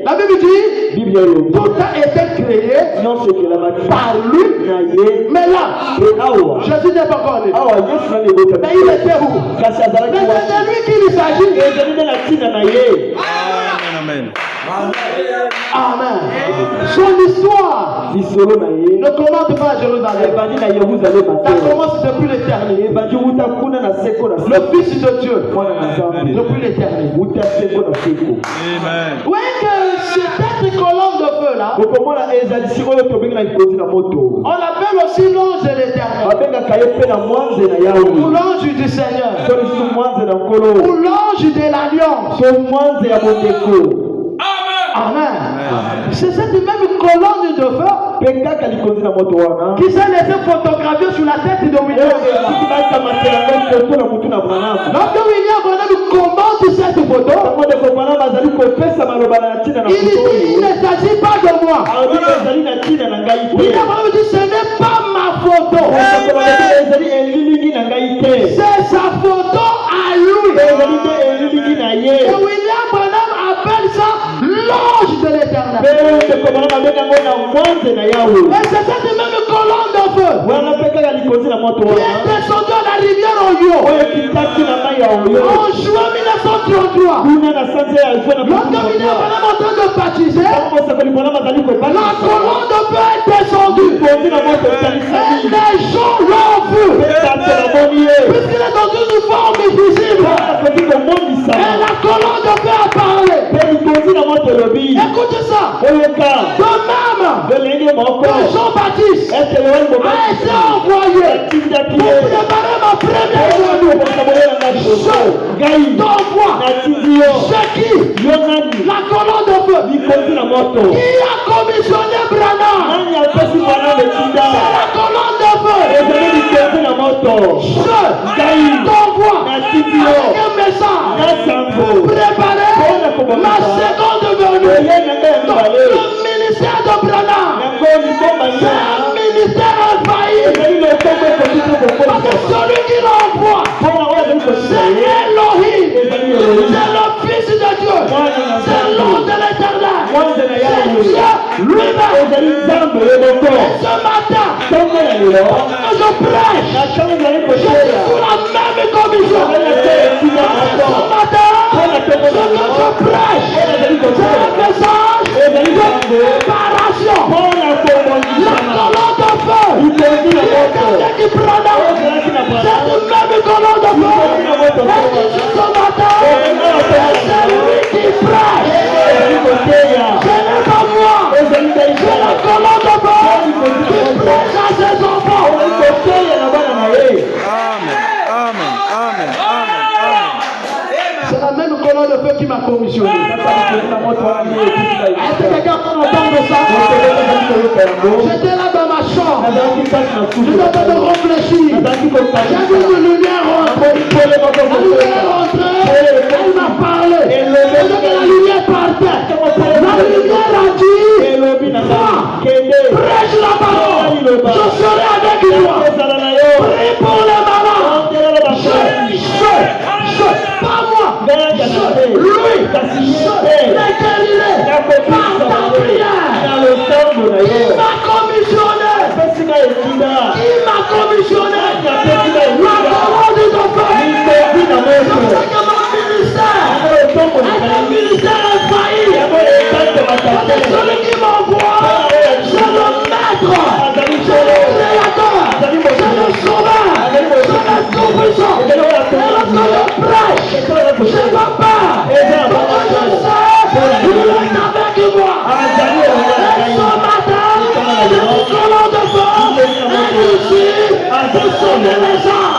La Bible dit, tout a été créé par lui. Mais là, Jésus n'est pas encore né. Mais il était où? Mais c'est de lui qu'il s'agit. Amen. Amen. Son histoire ne commence pas à Jérusalem. Ça commence depuis l'éternité. Le Fils de Dieu depuis l'éternité. Vous voyez que cette colonne de feu là, on l'appelle aussi l'ange de l'éternel, ou l'ange du Seigneur, ou l'ange de l'alliance. Amen. C'est cette même colonne de feu qui s'est laissé photographier sur la tête de William. Lorsque William Branham commente cette photo, il dit, il ne s'agit pas de moi. William Branham dit, ce n'est pas ma photo, c'est sa photo à lui. Et William Branham appelle ça l'ange de l'éternel. Et c'est cette même colonne de feu qui est descendue à la rivière Oyo en juin 1933. Lorsque William Branham est en train de baptiser, la colonne de feu est descendue. Et les gens l'ont vu. Puisqu'il est dans une forme visible. Et la colonne de feu a parlé. Écoutez ça. De même que Jean-Baptiste a été envoyé pour préparer ma première venue. Je t'envoie. C'est qui? La colonne de feu. Qui a commissionné Branham? C'est la colonne de feu. Je t'envoie avec un message pour préparer ma seconde venue. Donc, le ministère de Branham, c'est un ministère envahi. Parce que celui qui l'envoie, c'est Elohim, c'est le Fils de Dieu, c'est l'ange de l'éternel, c'est Dieu lui-même. Et ce matin, je prêche, je suis sous la même commission. Et ce matin, ce que je prêche, c'est un message de préparation. quelqu'un qui prend la route. C'est le même colonne de feu. Et qui ce matin, c'est lui qui prêche. Ce n'est pas moi. C'est la colonne de feu qui prêche à ses enfants. C'est la même colonne de feu qui m'a commissionné. Est-ce que quelqu'un peut entendre ça? J'étais là dans ma chambre. J'étais en train de réfléchir. J'ai vu une lumière rentrer. La lumière est rentrée. Elle m'a parlé. Et que la lumière partait. La lumière a dit, prêche la parole. Je serai avec toi. Prie pour les malades. Pas moi. Lui, lequel il est, par ta prière, il m'a commissionné. Il m'a commissionné. La parole de ton Père. Je sais que mon ministère est un ministère infaillible. C'est celui qui m'envoie. C'est le maître. C'est le créateur. C'est le sauveur. C'est le tout-puissant. Et lorsque je prêche, je ne vois pas. Comment je sais, il est avec moi. Et ce matin, c'est une colonne de feu. Et ici, pour sauver les gens.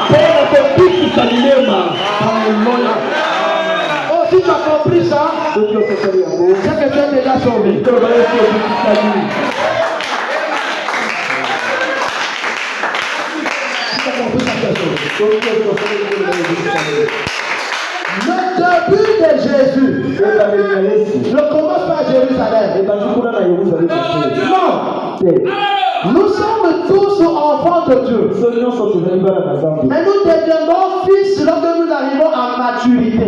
Oh, si tu as compris ça, c'est que tu es déjà sauvé. Le début de Jésus ne commence pas à Jérusalem. Non. Nous sommes tous enfants de Dieu. Mais nous deviendrons fils lorsque nous arrivons à maturité.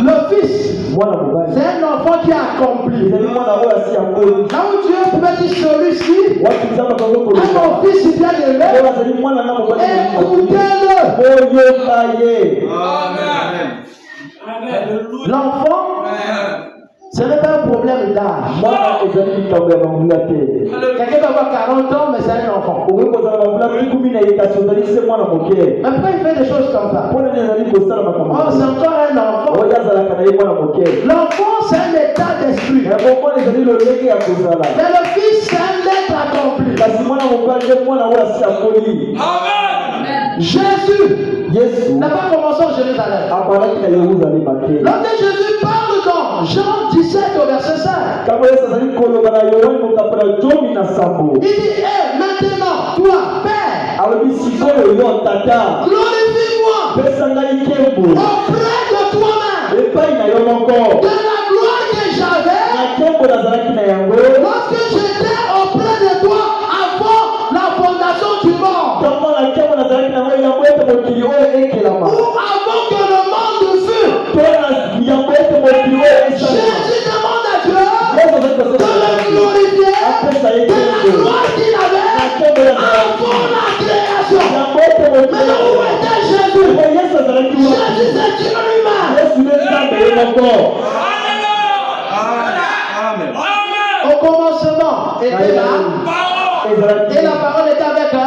Le fils, c'est un enfant qui a accompli. Là où Dieu pouvait dire celui-ci, mon fils bien-aimé, écoutez-le. L'enfant, ce n'est pas un problème d'âge. Quelqu'un peut avoir 40 ans, mais c'est un enfant. Mais pourquoi il fait des choses comme ça? Oh, c'est encore un enfant. L'enfant, c'est un état d'esprit. Mais le fils, c'est un être accompli. Jésus n'a pas commencé en Jérusalem. Lorsque Jésus parle dans Jean 17 au verset 5, il dit, maintenant, toi, Père, glorifie-moi auprès de toi-même de la gloire que j'avais lorsque j'étais auprès de toi avant la fondation du monde, ou avant que le monde fût. Jésus demande à Dieu de le glorifier de la gloire qu'il avait avant la création. Mais où était Jésus? Jésus c'est Dieu lui-même. Au commencement était là. Et la parole était avec eux.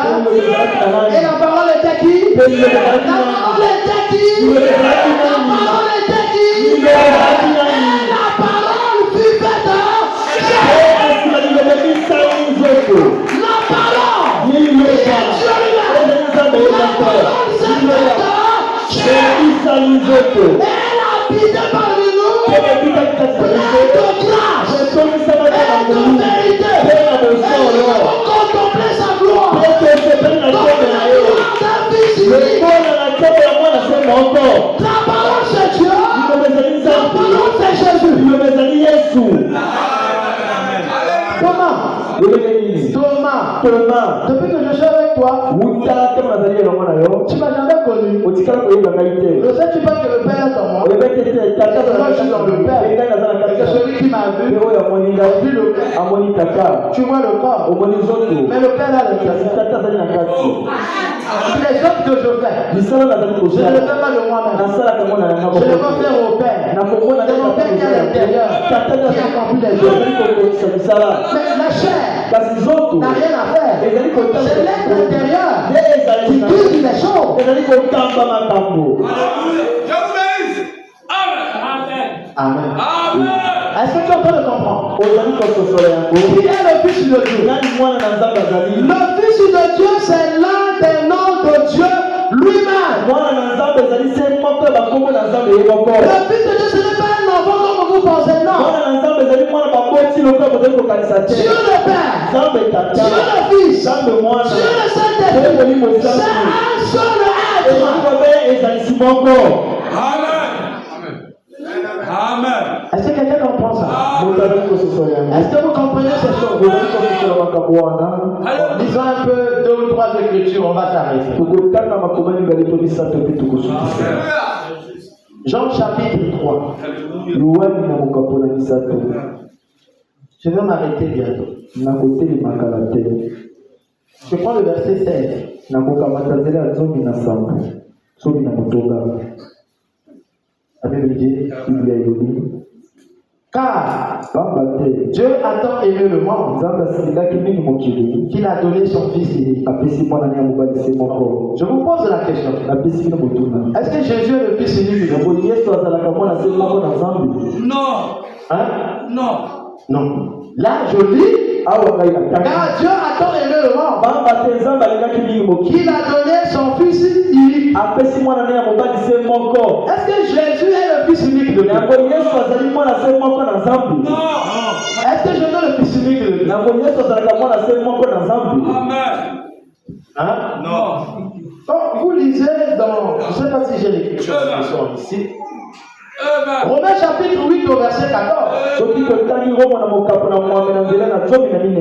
Et la parole était qui? La parole était qui? La parole était qui? Et la parole fut faite. La parole, il est Dieu lui-même. La parole s'est faite. Elle a habité parmi nous. Pleine de grâce et de vérité. Et nous avons contemplé sa gloire. Comme la gloire d'un fils unique. La parole c'est Dieu. La parole c'est Jésus. Thomas, depuis que je suis avec toi, tu m'as jamais connu. Je sais tu penses que le Père est en moi. Moi je suis dans le Père. C'est celui qui m'a vu. A vu le Père. Tu vois le corps. Mais le Père a le les autres que je fais, je ne le fais pas de moi-même. Je le veux faire au Père. C'est mon Père qui est à l'intérieur, qui accomplit les œuvres. Mais la chair n'a rien à faire. C'est l'être intérieur qui dit les choses. Amen. Est-ce que tu es en train de comprendre? Qui est le Fils de Dieu? Le Fils de Dieu, c'est l'un des noms de Dieu lui-même. Le Fils de Dieu, ce n'est pas un enfant comme vous pensez, non. Dieu le Père, Dieu le Fils, Dieu le Saint-Esprit, c'est un seul être. Amen. Est-ce que quelqu'un comprend ça? Est-ce que vous comprenez ces choses? Disons un peu 2 ou 3 écritures, on va s'arrêter. Jean chapitre 3. Je vais m'arrêter bientôt. Je prends le verset 16. Car Dieu a tant aimé le monde qu'il a donné son Fils unique. Je vous pose la question. Est-ce que Jésus est le Fils unique? Non. Hein? Non. Non. Là, je lis. Car Dieu a tant aimé le monde qu'il a donné son Fils unique. Est-ce que Jésus est le Fils unique de Dieu? Non. Est-ce que Jésus est le Fils unique de Dieu? Amen. Hein? Non. Quand vous lisez dans, je ne sais pas si j'ai l'écriture qui sont ici. Romains chapitre 8 au verset 14.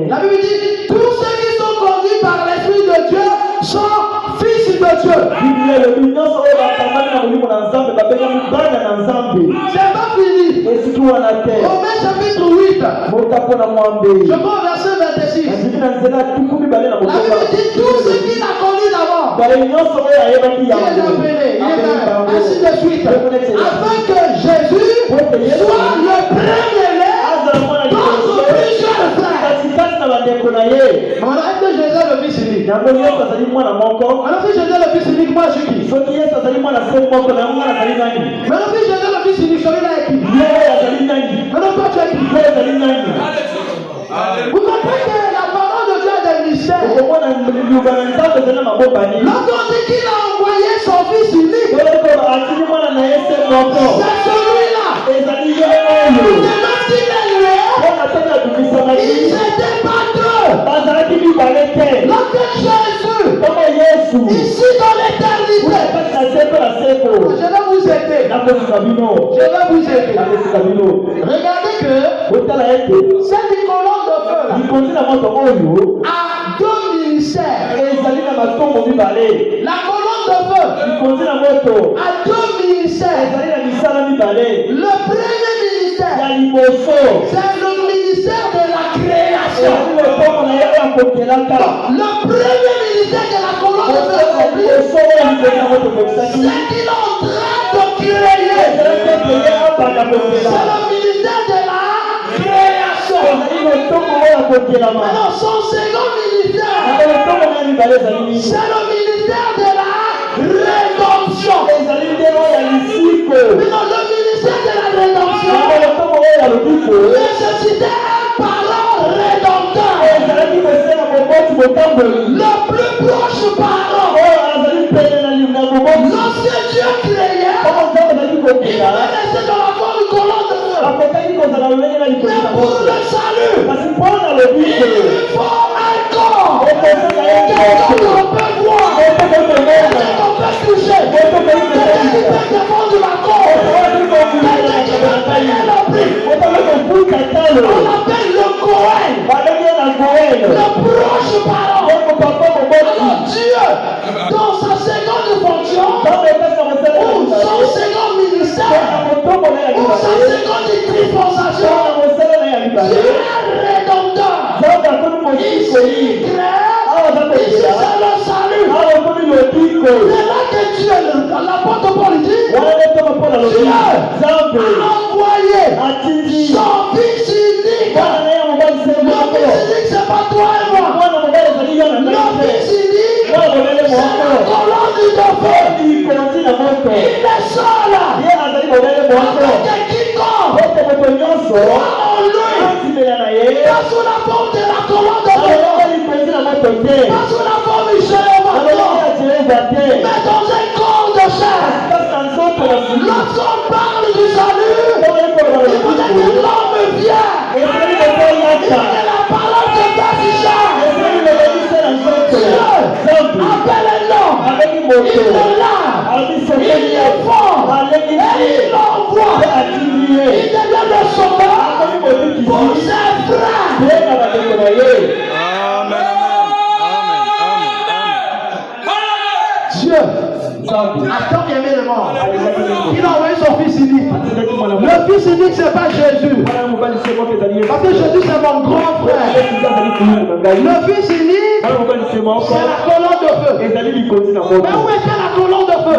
La Bible dit, tous ceux qui sont conduits par l'Esprit de Dieu sont fils de Dieu. C'est pas fini. Romains chapitre 8. Je prends au verset 26. La Bible dit, tous ceux qui l'ont conduit d'abord. Il les a appelés, ainsi de suite. Afin que Jésus soit le premier-né dans son plusieurs frères. Maintenant, est-ce que Jésus est le Fils unique? Alors, si Jésus est le Fils unique, moi je suis qui? Maintenant, si Jésus est le Fils unique, celui-là est qui? Maintenant, toi tu es qui? Vous comprenez que la parole de Dieu a des mystères. Lorsqu'on dit qu'il a envoyé son Fils unique, c'est celui-là. Et même s'il est réel, ils n'étaient pas deux. Lorsque Jésus, ici dans l'éternité, je vais vous aider. Regardez que cette colonne de feu a 2 ministères. La colonne de feu a 2 ministères. Le premier ministère, c'est le ministère de la création. Le premier ministère de la colonne de feu, c'est qu'il est en train de créer. C'est le ministère de la création. Alors son second ministère, c'est le ministère de la rédemption. Maintenant, le ministère de la rédemption nécessitait un parent rédempteur. Le plus proche parent. Lorsque Dieu créait, il va laisser dans la forme de colonne de feu. Mais pour le salut, il faut un corps. Quelqu'un qu'on peut voir, quelqu'un qu'on peut toucher, quelqu'un qui peut défendre la cause, quelqu'un qui peut payer le prix. On appelle le Cohen, le proche parent. Alors Dieu, dans sa seconde fonction, ou son second ministère, ou sa seconde dispensation, Dieu est rédempteur. Ici, il crée. Ici, c'est le salut. C'est là que Dieu, l'apôtre Paul dit, Dieu a envoyé son Fils unique. Le Fils unique, c'est pas toi. Pas sous la forme du chair mais dans un corps de chair. Lorsqu'on parle du salut, il faut que l'homme vienne. Et que la parole de Tashisha. Dieu appelle un homme. Il est là. Il est fort. Et il l'envoie. Il devient le sauveur pour ses frères. Dieu attend aimer le monde. Il a envoyé son fils unique. Le fils unique, c'est pas Jésus. Parce que Jésus, c'est mon grand frère. Le fils unique, c'est la colonne de feu. Mais où était la colonne de feu?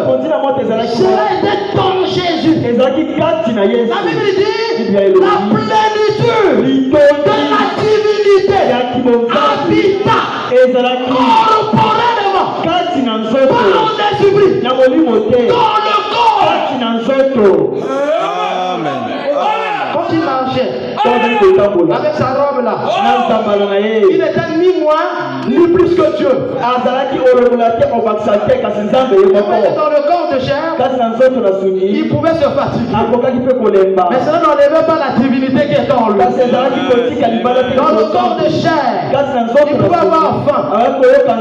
Cela était dans Jésus. La Bible dit la plénitude de la divinité habita corporellement par l'esprit dans le corps. Quand il marchait avec sa robe là, il n'était ni moins ni plus que Dieu. Dans le corps de chair, il pouvait se fatiguer. Mais cela n'enlevait pas la divinité qui était en lui. Dans le corps de chair, il pouvait avoir faim.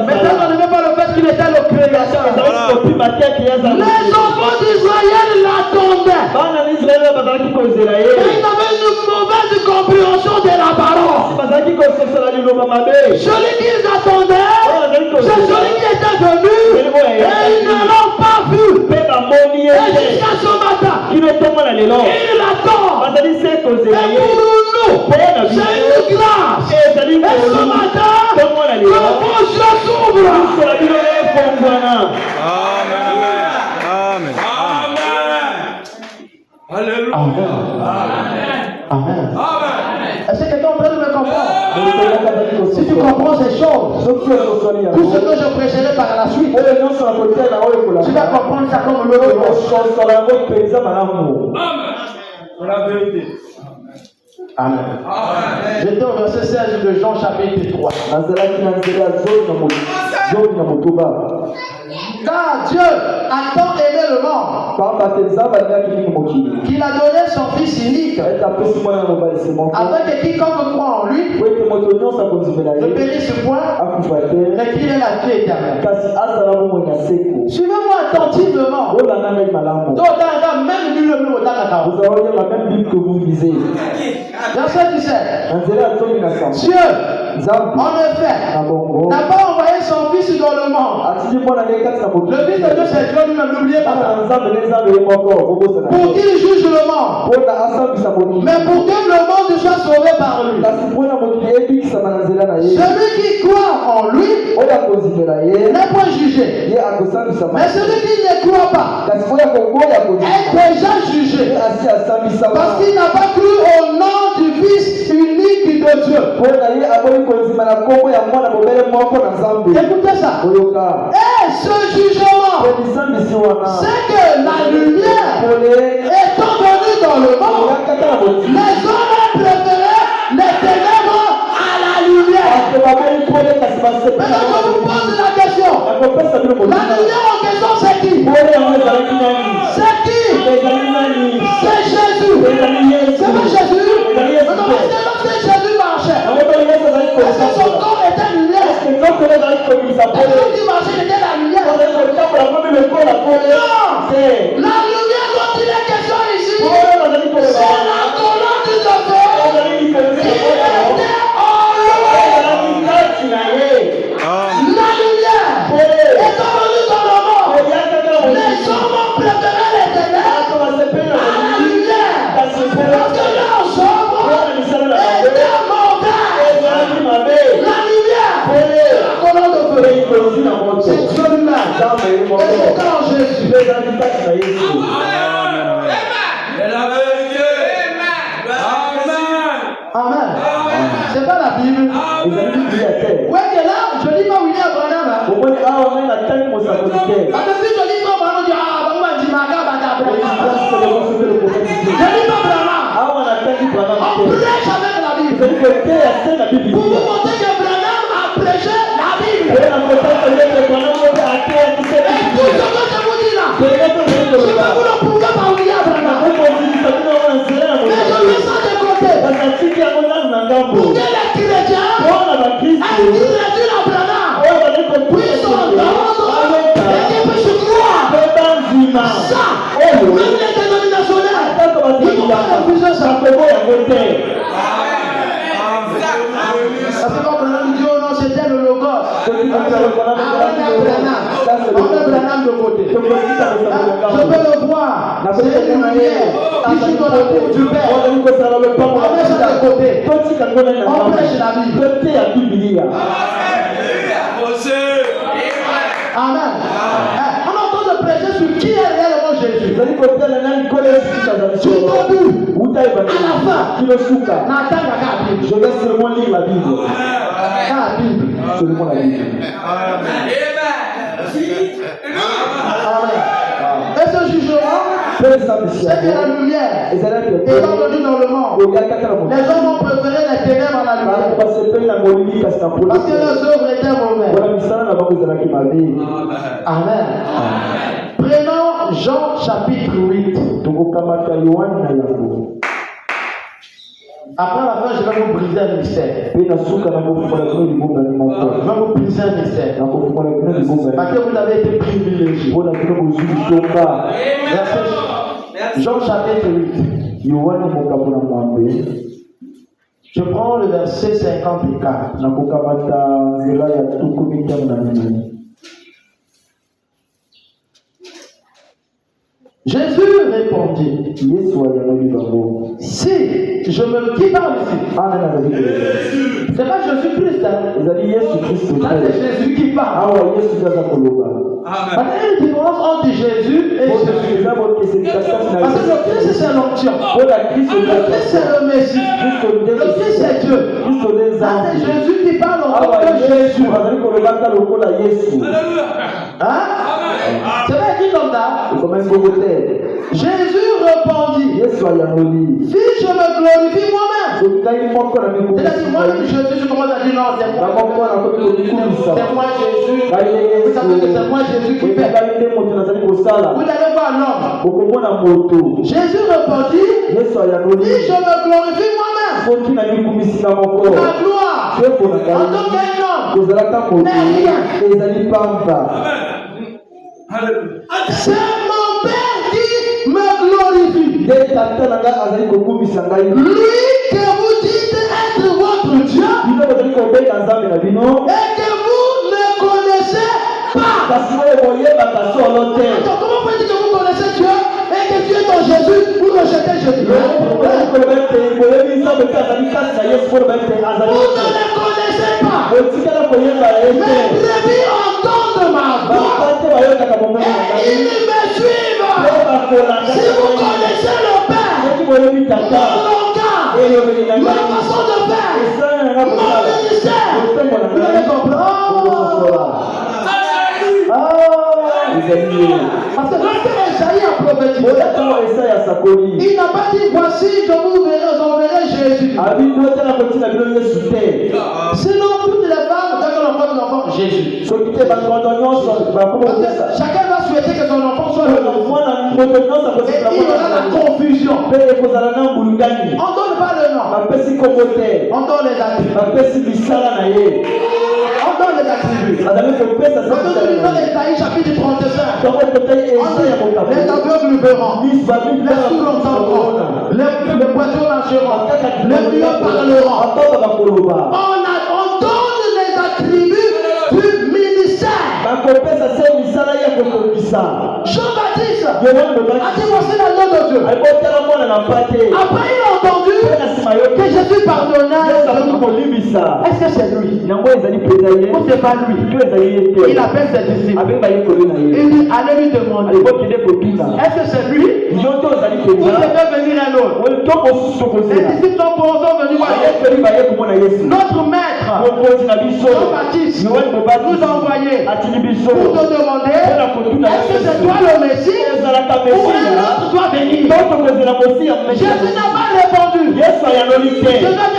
Mais cela n'enlevait pas le fait qu'il était le créateur. Les enfants d'Israël l'attendaient. Et ils avaient une mauvaise compréhension de la parole. Celui qu'ils attendaient, c'est celui qui était venu et ils ne l'ont pas vu. Et jusqu'à ce matin, il attend. Et pour nous, c'est une grâce. Et ce matin, que vos yeux s'ouvrent. Amen. Alléluia. Amen. Est-ce que quelqu'un peut me comprendre? Si tu comprends ces choses, tout ce que je prêcherai par la suite, tu vas comprendre ça comme le La vérité. Amen. J'étais au verset 16 de Jean chapitre 3. Car Dieu a tant aimé le monde qu'il a donné son Fils unique afin que quiconque croit en lui ne périsse point mais qu'il ait la vie éternelle. Suivez-moi attentivement. Même lu le mot vous allez lire la même Bible que vous lisez. Verset 17. Dieu, en effet, n'a pas envoyé son Fils dans le monde. Le Fils de Dieu, c'est Dieu lui-même, n'oubliez pas ça. Pour qu'il juge le monde. Mais pour que le monde soit sauvé par lui. Celui qui croit en lui n'est point jugé. Mais celui qui ne croit pas est déjà jugé. Parce qu'il n'a pas cru au nom du Fils unique de Dieu. Écoutez ça. Et ce jugement, c'est que la lumière étant venue dans le monde, les hommes préféraient les ténèbres à la lumière. Maintenant, je vous pose la question. La lumière en question, c'est qui? C'est qui? C'est Jésus. C'est pas Jésus. Maintenant, lorsque Jésus marchait, est-ce que son corps était lumière? Est-ce qu'il marchait, il était la lumière? Non. La lumière dont il est question ici, c'est la colonne de feu qui était en lui. La lumière étant venue dans le monde, les hommes préféraient les ténèbres à la lumière. Parce que leur sombre était mauvaise. La lumière, la colonne de feu, c'est Dieu lui-même. Et c'est en Jésus. Amen. C'est pas la Bible. Ouais, que là, je dis pas William Branham. Parce que si je dis pas Branham, je dis dis je dis pas Branham. On prêche avec la Bible. Pour vous montrer que Branham a prêché la Bible. je vous dis là, je vais vous le prouver par où il y a Abraham. Mais je mets ça de côté. Pour que les chrétiens aient réduit Abraham, puissent entendre et qu'ils puissent croire. Ça, même les dénominationnels, ils ne vont pas refuser ça. Parce que quand on dit oh non, c'était le logos. On met Branham de côté. Je veux le voir. C'est une lumière qui suit dans la cour du Père. On met ça de côté. On prêche la Bible. Amen. On entend de prêcher sur qui est réellement Jésus. Sur ton but. À la fin. N'attends pas la Bible. Je vais seulement lire la Bible. La Bible. Seulement la Bible. Et ce jugement, c'est que la lumière est venue dans le monde. Les hommes ont préféré les ténèbres à la lumière. Parce que leurs œuvres étaient mauvaises. Amen. Prenons Jean chapitre 8. Après la fin, je vais vous briser un mystère. Je vais vous briser un mystère. Parce que vous avez été privilégié. Jean chapitre 8. Je prends le verset 54. Jésus répondit, si je me qui parle ici, c'est pas Jésus-Christ, là c'est Jésus qui parle. Parce qu'il y a une différence entre Jésus et Jésus. Parce que le Christ c'est l'onction, le Christ c'est le Messie, le Christ c'est Dieu. Là c'est Jésus qui parle en tant que Jésus. Hein? C'est pas écrit comme ça. Jésus répondit, si je me glorifie moi-même, c'est-à-dire moi-même Jésus, je commence à dire non, c'est moi Jésus, vous savez que c'est moi Jésus qui fait. Vous allez voir l'homme. Jésus répondit, si je me glorifie moi-même, ma gloire en tant qu'un homme n'est rien. C'est mon Père qui me glorifie. Lui que vous dites être votre Dieu et que vous ne connaissez pas. Comment peut-il dire que vous connaissez Dieu et que Dieu est ton Jésus, vous rejetez Jésus? Vous ne le connaissez pas. Mes brebis entendent ma voix et ils me suivent. Si vous connaissez le Père, mon langage, ma façon de faire, mon ministère, vous allez comprendre. Parce que lorsque Esaïe a prophétisé, il n'a pas dit voici, je vous enverrai Jésus. Sinon, toutes les femmes, quand l'enfant Jésus. Chacun va souhaiter que son enfant soit le enfant. Et il y aura la confusion. On ne donne pas le nom. On donne les attributs. On donne les attributs. Quand nous lisons Esaïe chapitre 35, les aveugles verront, les sourds entendront, les boiteux marcheront, les muets parleront. On donne les attributs du ministère. Jean-Baptiste a dit voici l'agneau de Dieu. Après il a entendu que Jésus pardonna. Est-ce que c'est lui? Ou c'est pas lui? Il appelle ses disciples. Il dit allez lui demander. Est-ce que c'est lui? Ou c'est fait venir un autre? Les disciples sont venus voir notre maître Jean-Baptiste nous a envoyé pour te demander est-ce que c'est toi le Messie ou un autre doit venir? Jésus n'a pas répondu. Je vais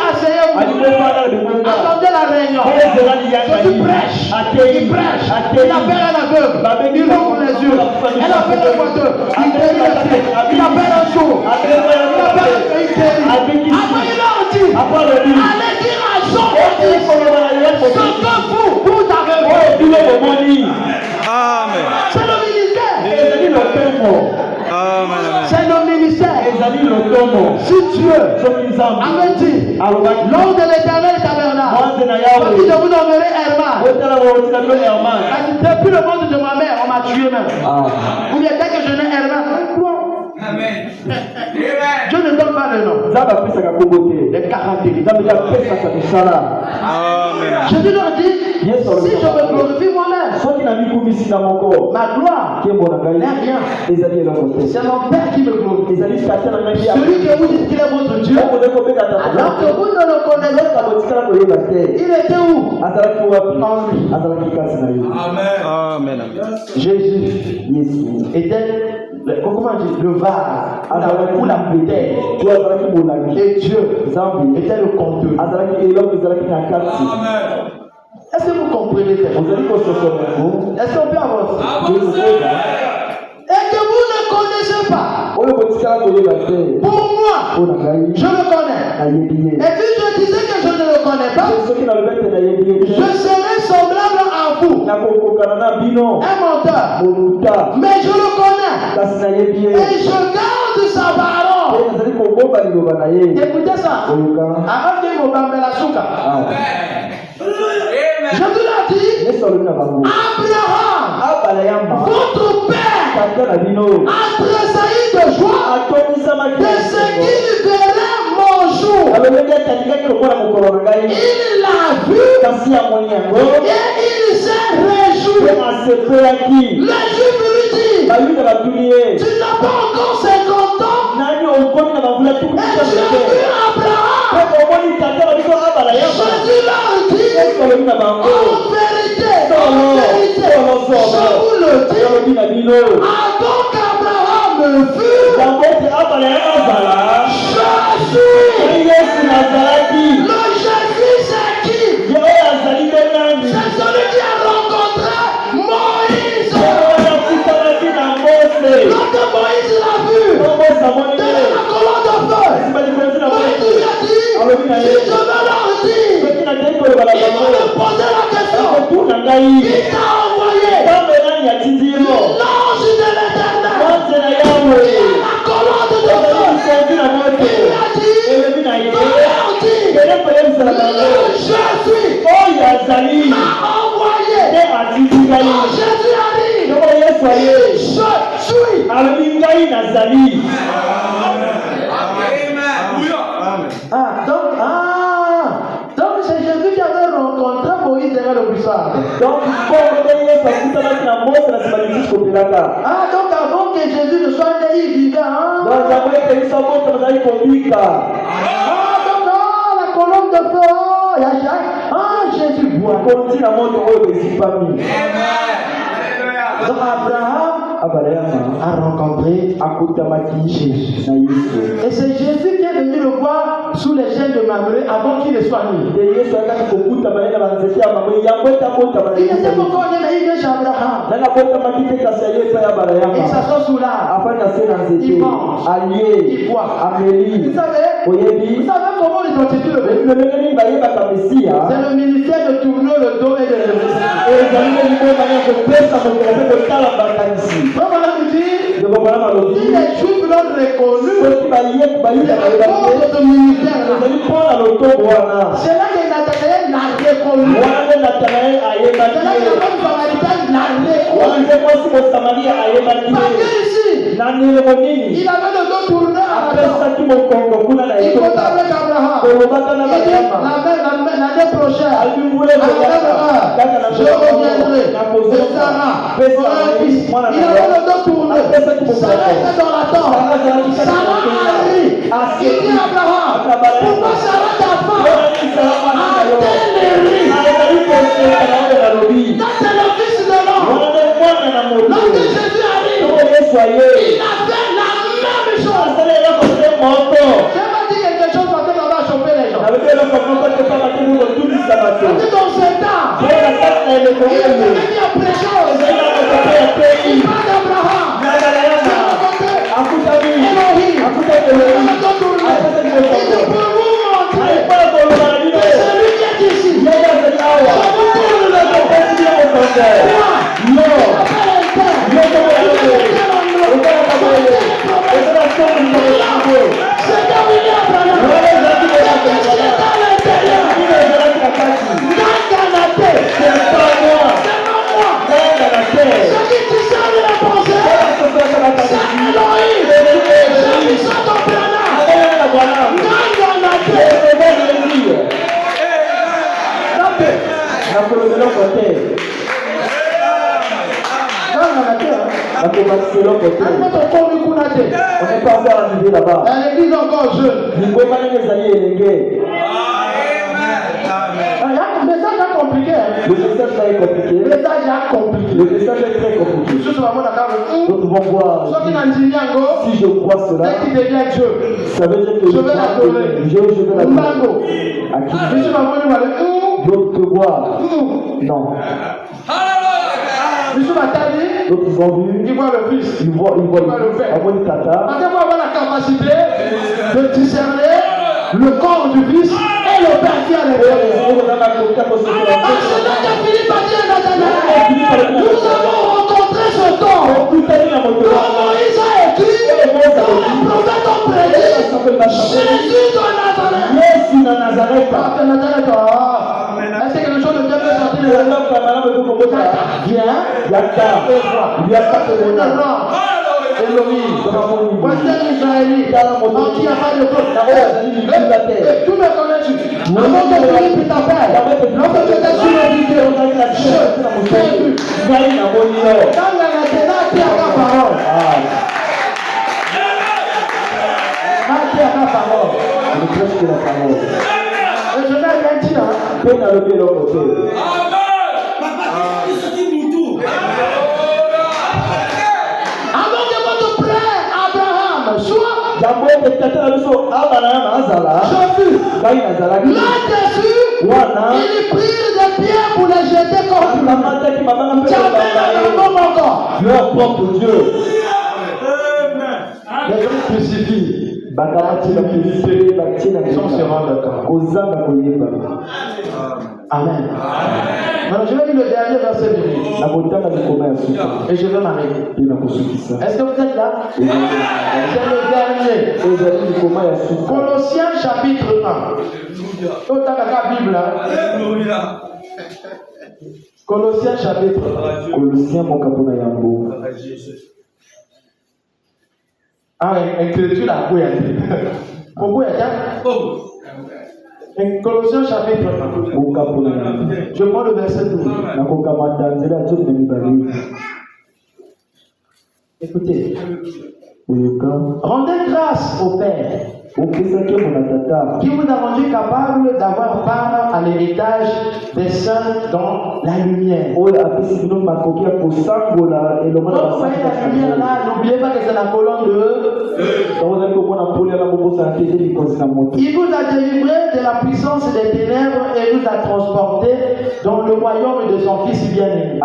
asseyez-vous. Attendez la réunion. Jésus prêche. Il prêche. Il appelle un aveugle. Il ouvre les yeux. Elle appelle un boiteux. Il guérit le pied. Il appelle un sourd. Il appelle un guéri. Après il leur dit, allez dire à Jean Baptiste, ce que vous avez fait. Amen. C'est le ministère. Amen. C'est le ministère. Si Dieu avait dit, l'homme de l'éternel tabernacle, je vous nommerai Herman. Depuis le ventre de ma mère, on m'a tué même. Ou bien dès que je n'ai Herman, Amen. Dieu ne donne pas le nom. Les caractéristiques. Amen. Jésus leur dit, si je me glorifie moi-même, ma gloire n'est rien. C'est mon Père qui me glorifie. Celui que vous dites qu'il est votre Dieu, alors que vous ne le connaissez pas, il était où? En lui. Amen. Jésus était comment on dit, le vase ou la bouteille. Et Dieu était le conteneur. Est-ce que vous comprenez ça? Est-ce qu'on peut avancer? Et que vous ne connaissez pas. Pour moi, je le connais. Et puis je disais que je ne le connais pas, je serai semblable à vous. Un menteur. Mais je le connais. Et je garde sa parole. Écoutez ça. Je vous l'ai dit, Abraham, votre père, a tressailli de joie de ce qu'il verrait mon jour. Il l'a vu et il s'est réjoui. Les Juifs lui disent, tu n'as pas encore 50 ans et tu as vu Abraham. Jésus leur dit, en vérité, je vous le dis, avant qu'Abraham me fût, le Jésus c'est qui? C'est celui qui a rencontré Moïse. Lorsque Moïse l'a vu, derrière la colonne de feu, Moïse lui a dit, si je veux leur dire, il va me poser la question, qui t'a envoyé? L'ange de l'éternel, qui est la colonne de feu. Il a dit, Jésus m'a envoyé. Quand Jésus arrive, je suis. Donc c'est Jésus qui avait rencontré Moïse derrière le buisson. Donc avant que Jésus ne soit né, il vivait. La colonne de feu. Jésus boit. Donc Abraham a rencontré Jésus. Et c'est Jésus qui est venu le voir sous les chaînes de Mamré avant qu'il ne soit né. Il était encore né, mais il vient chez Abraham. Il s'assoit sous l'arbre. Il mange. Il boit. Vous savez comment on identifie le Messie? C'est le ministère de tourner le dos et de si les Juifs l'ont reconnu, c'est là que Nathanaël l'a reconnu. C'est là que la femme samaritaine l'a reconnu. Parce que ici, il avait le dos tourné à la terre. Il comptait avec Abraham. Il dit, l'année prochaine, à la même heure, je reviendrai. Et Sarah aura un fils. Il avait le dos tourné. Sarah était dans la tente. Sarah arrive. Il dit à Abraham, pourquoi Sarah ta femme a-t-elle ri? Ça c'est le fils de l'homme. Lorsque Jésus arrive, il a fait la même chose. Je vais dire quelque chose parce que ça va choper les gens. qui a prêché, il parle d'Abraham. Elohim. Et je peux vous montrer que celui qui est ici, je vous tourne le dos. On n'est pas encore arrivé là-bas. L'église encore jeune. Le message est compliqué. Le message est compliqué. Le message est compliqué. Le message est très compliqué. Je suis vraiment d'accord. Nous devons voir. Si je crois cela, dès qu'il devient Dieu, ça veut dire que je vais l'adorer. Je vais l'adorer. À qui? Je suis vraiment D'autres voient. Non. Je suis bataillé. D'autres ils ont vu. Ils voient le Fils. Ils voient le Père. Avant le tata. Parce qu'il faut avoir la capacité de discerner le corps du Fils et le Père qui a l'intérieur. Philippe a dit à Nathanaël, nous avons rencontré ce temps dont Moïse a écrit, dont les prophètes ont prédit, Jésus de Nazareth. Est-ce que quelque chose de bien peut sortir de la viens, il y a pas de bonheur. Elohim, voici un Israélite, en qui il n'y a pas de faute. Tout me connais-tu? Avant que Philippe t'appelle, lorsque tu étais sur le vidéo, je t'ai vu. Quand la Nathéna a ta parole, ma parole. Et je vais bien dire, avant que votre frère Abraham soit, je fus là-dessus, ils prirent des pierres pour les jeter contre lui. Leur propre Dieu. Les gens crucifient. Sans se rendre compte. Amen. Alors je vais lire le dernier verset biblique. Et je vais m'arrêter. Est-ce que vous êtes là? C'est le dernier. Colossiens chapitre 1. Autant que la Bible là. Colossiens chapitre 1. Colossiens mon capona yambo. Ah, écriture la bouille. Pourquoi il y a Colossiens chapitre 1. Je prends le verset 12. Écoutez. Rendez grâce au Père qui vous a rendu capable d'avoir part à l'héritage des saints dans la lumière. Donc, vous voyez la lumière là, n'oubliez pas que c'est la colonne de... Il vous a délivré de la puissance des ténèbres et vous a transporté dans le royaume de son Fils bien-aimé.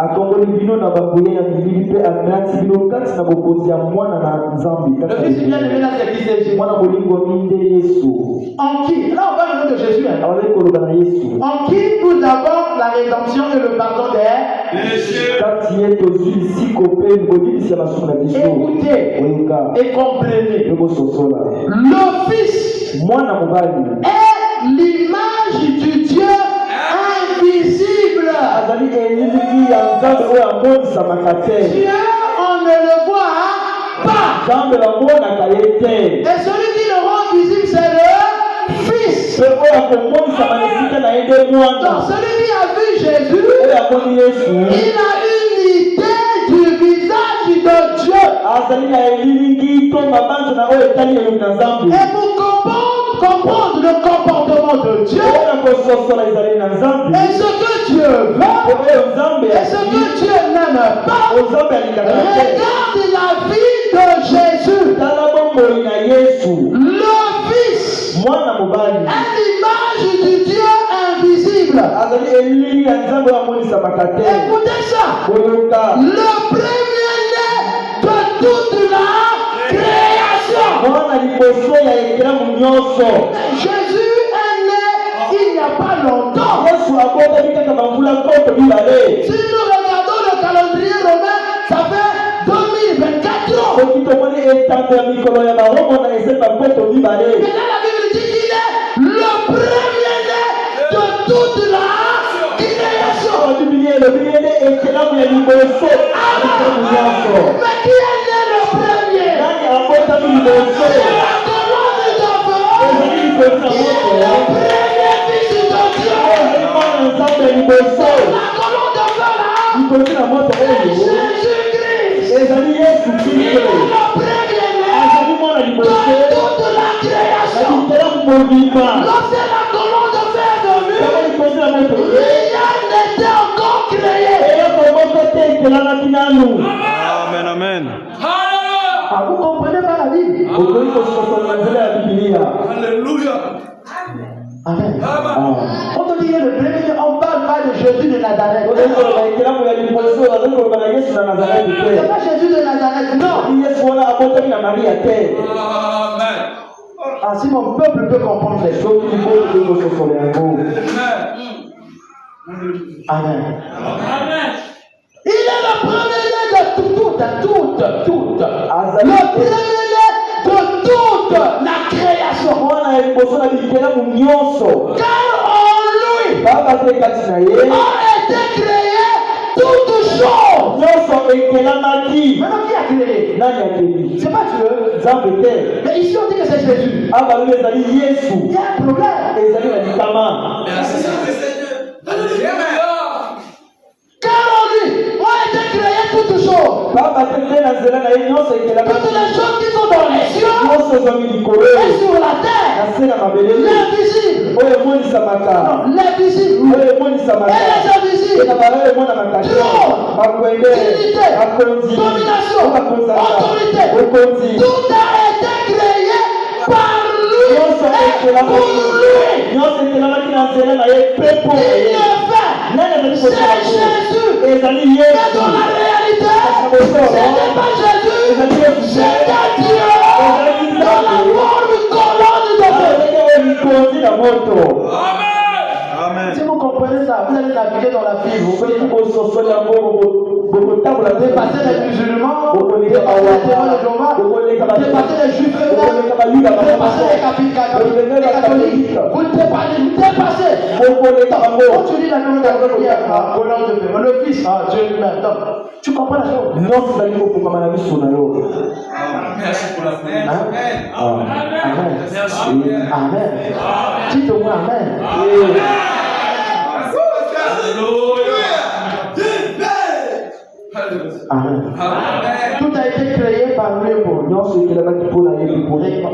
Le Fils bien-aimé là, c'est qui? C'est Jésus. En qui? Là, on parle de Jésus. En qui nous avons la rédemption et le pardon des péchés. Écoutez et comprenez. Le Fils est l'image du Dieu invisible. Dieu, on ne le voit pas. Et celui qui le rend visible, c'est le Fils. Donc celui qui a vu Jésus, il a une idée du visage de Dieu. Et pour comprendre le comportement de Dieu, et ce que Dieu veut, et ce que Dieu n'aime pas, regarde la vie de Jésus. Le Fils est l'image du Dieu invisible. Écoutez ça. Le premier-né de toute la création. Jésus est né il n'y a pas longtemps. Si nous regardons le calendrier romain, ça fait 2024 ans. Mais là, la Bible dit qu'il est le premier-né de toute la création. Mais qui est né le premier? C'est la colonne de feu. Il est le premier fils de Dieu. La colonne de feu là, c'est Jésus-Christ. Il est le premier-né de toute la création. Lorsque la colonne de feu est venue, rien n'était encore créé. Amen, amen. Ah, vous comprenez pas la Bible? Alléluia. Amen. Quand on dit le premier, on ne parle pas de Jésus de Nazareth. C'est pas Jésus de Nazareth, non. Amen. Ah, si mon peuple peut comprendre les choses, il faut que nous soyons Amen. Amen. Il est le premier-né de toute. Le premier-né de toute la création. Car en lui ont été créées toutes choses. Maintenant, qui a créé? C'est pas Dieu. Mais ici, on dit que c'est Jésus. Il y a un problème. Car en lui ont été créées toutes choses. Toutes les choses qui sont dans les cieux et sur la terre. L'invisible. Non, l'invisible. Et les invisibles. Trône, dignité, domination, autorité. Tout a été créé par lui et pour lui. Il le fait. C'est Jésus. Mais dans la réalité, ce n'est pas Jésus. C'était Dieu dans la forme colonne de feu. Amen. Si vous comprenez ça, vous allez naviguer dans la Bible. Vous pouvez dépasser les musulmans, dépasser les témoins de Jéhovah, dépasser les juifs, dépasser les catholiques. Vous dépassez. Quand tu lis la colonne de feu, le Fils, Dieu lui-même. Donc, tu comprends la chose? Merci pour la paix. Amen. Amen. Dites-moi Amen. Amen. Tout a été créé par lui et pour nous.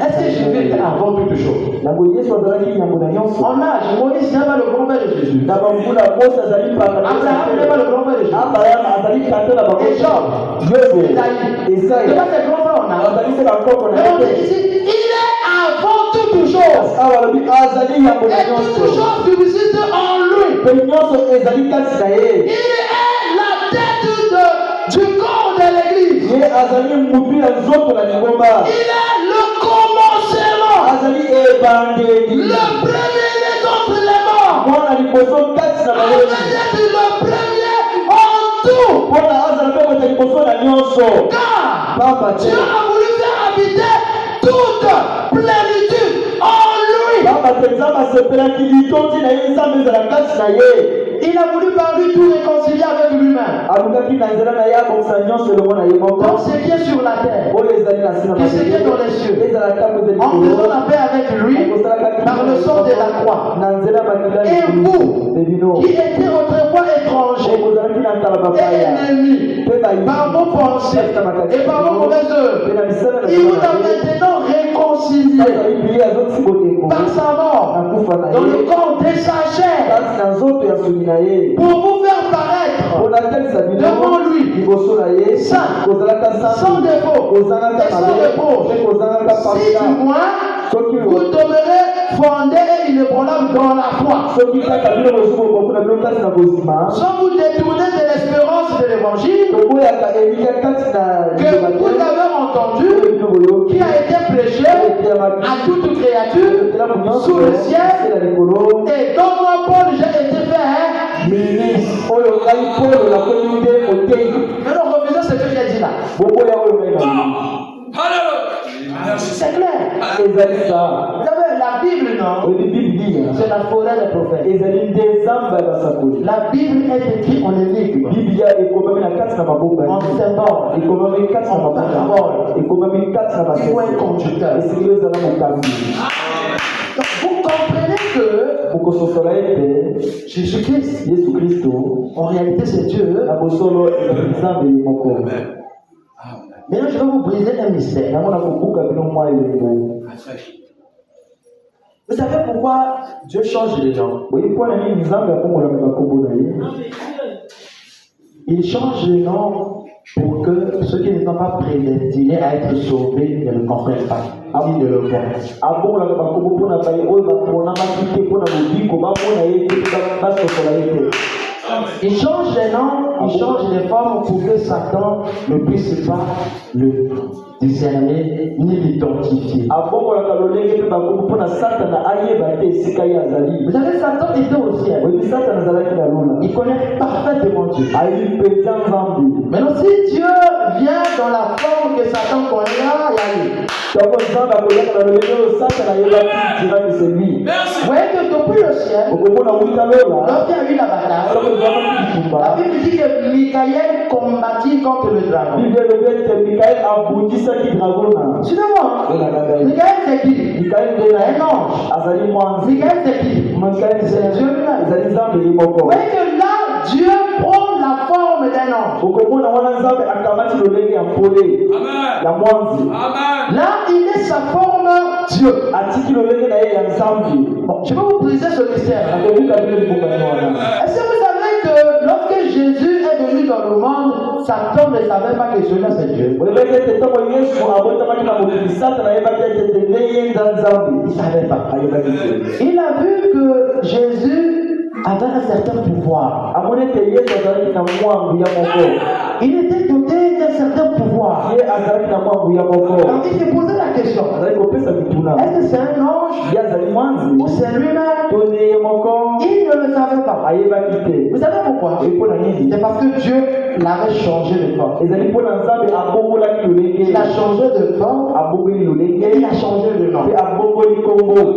Est-ce que Jésus était avant toute chose? En âge, Moïse n'est pas le grand-père de Jésus. Abraham n'est pas le grand-père de Jésus. Et Job, Esaïe, c'est pas ses grands-frères en âge. Mais on dit ici, il est avant toute chose. Et toute chose subsiste en lui. Il est la tête du corps de l'église. Il est le commencement. Le premier-né d'entre les morts. Afin d'être le premier en tout. Car Dieu a voulu faire habiter toute plénitude en lui. Il a voulu par lui tout réconcilier avec lui-même. Donc ce qui est sur la terre et ce qui est dans les cieux, en faisant la paix avec lui par le sang de la croix. Et vous qui étiez autrefois étrangers et ennemis par vos pensées et par vos mauvaises œuvres, il vous a maintenant réconcilié par sa mort dans le corps de sa chair pour vous faire paraître devant lui saint, sans défaut et sans reproche, si du moins vous demeurez fondés et inébranlables dans la foi. Sans vous détourner de l'espérance de l'évangile que vous avez entendu, qui a été prêché à toute créature sous le ciel, et dont moi, Paul, j'ai été fait ministre. Maintenant, refaisons ce que j'ai dit là. C'est clair. Vous savez, la Bible, non? C'est la forêt des prophètes. La Bible est écrite en énigme, en symbole, en parabole. Il faut un conducteur. Donc, vous comprenez que Jésus-Christ, en réalité, c'est Dieu. Maintenant, je vais vous briser un mystère. Vous savez pourquoi Dieu change les gens? Il change les noms pour que ceux qui ne sont pas prédestinés à être sauvés ne le comprennent pas, ils ne le voient. Il change les noms, il change les formes pour que Satan ne puisse pas le discerner ni l'identifier. Vous savez, Satan était au ciel. Il connaît parfaitement Dieu. Maintenant, si Dieu vient dans la forme que Satan connaît, il y a lui. Vous voyez que depuis le ciel, lorsqu'il y a eu la bataille, la Bible dit que Michael combattit contre le dragon. Suivez-moi. Michael c'est qui? Un ange. Michael c'est qui? C'est Dieu lui-même. Vous voyez que là, Dieu prend la forme d'un ange. Là, il est sa forme Dieu. Bon, je vais vous briser ce mystère. Est-ce que vous savez que lorsque Jésus est venu dans le monde, Satan ne savait pas que celui-là c'est Dieu? Il ne savait pas. Il a vu que Jésus avait un certain pouvoir. Il était doté d'un certain pouvoir. Donc il s'est posé la question, est-ce que c'est un ange ou c'est lui-même? Il ne le savait pas. Vous savez pourquoi? C'est parce que Dieu l'avait changé de forme. Il a changé de forme et il a changé de nom.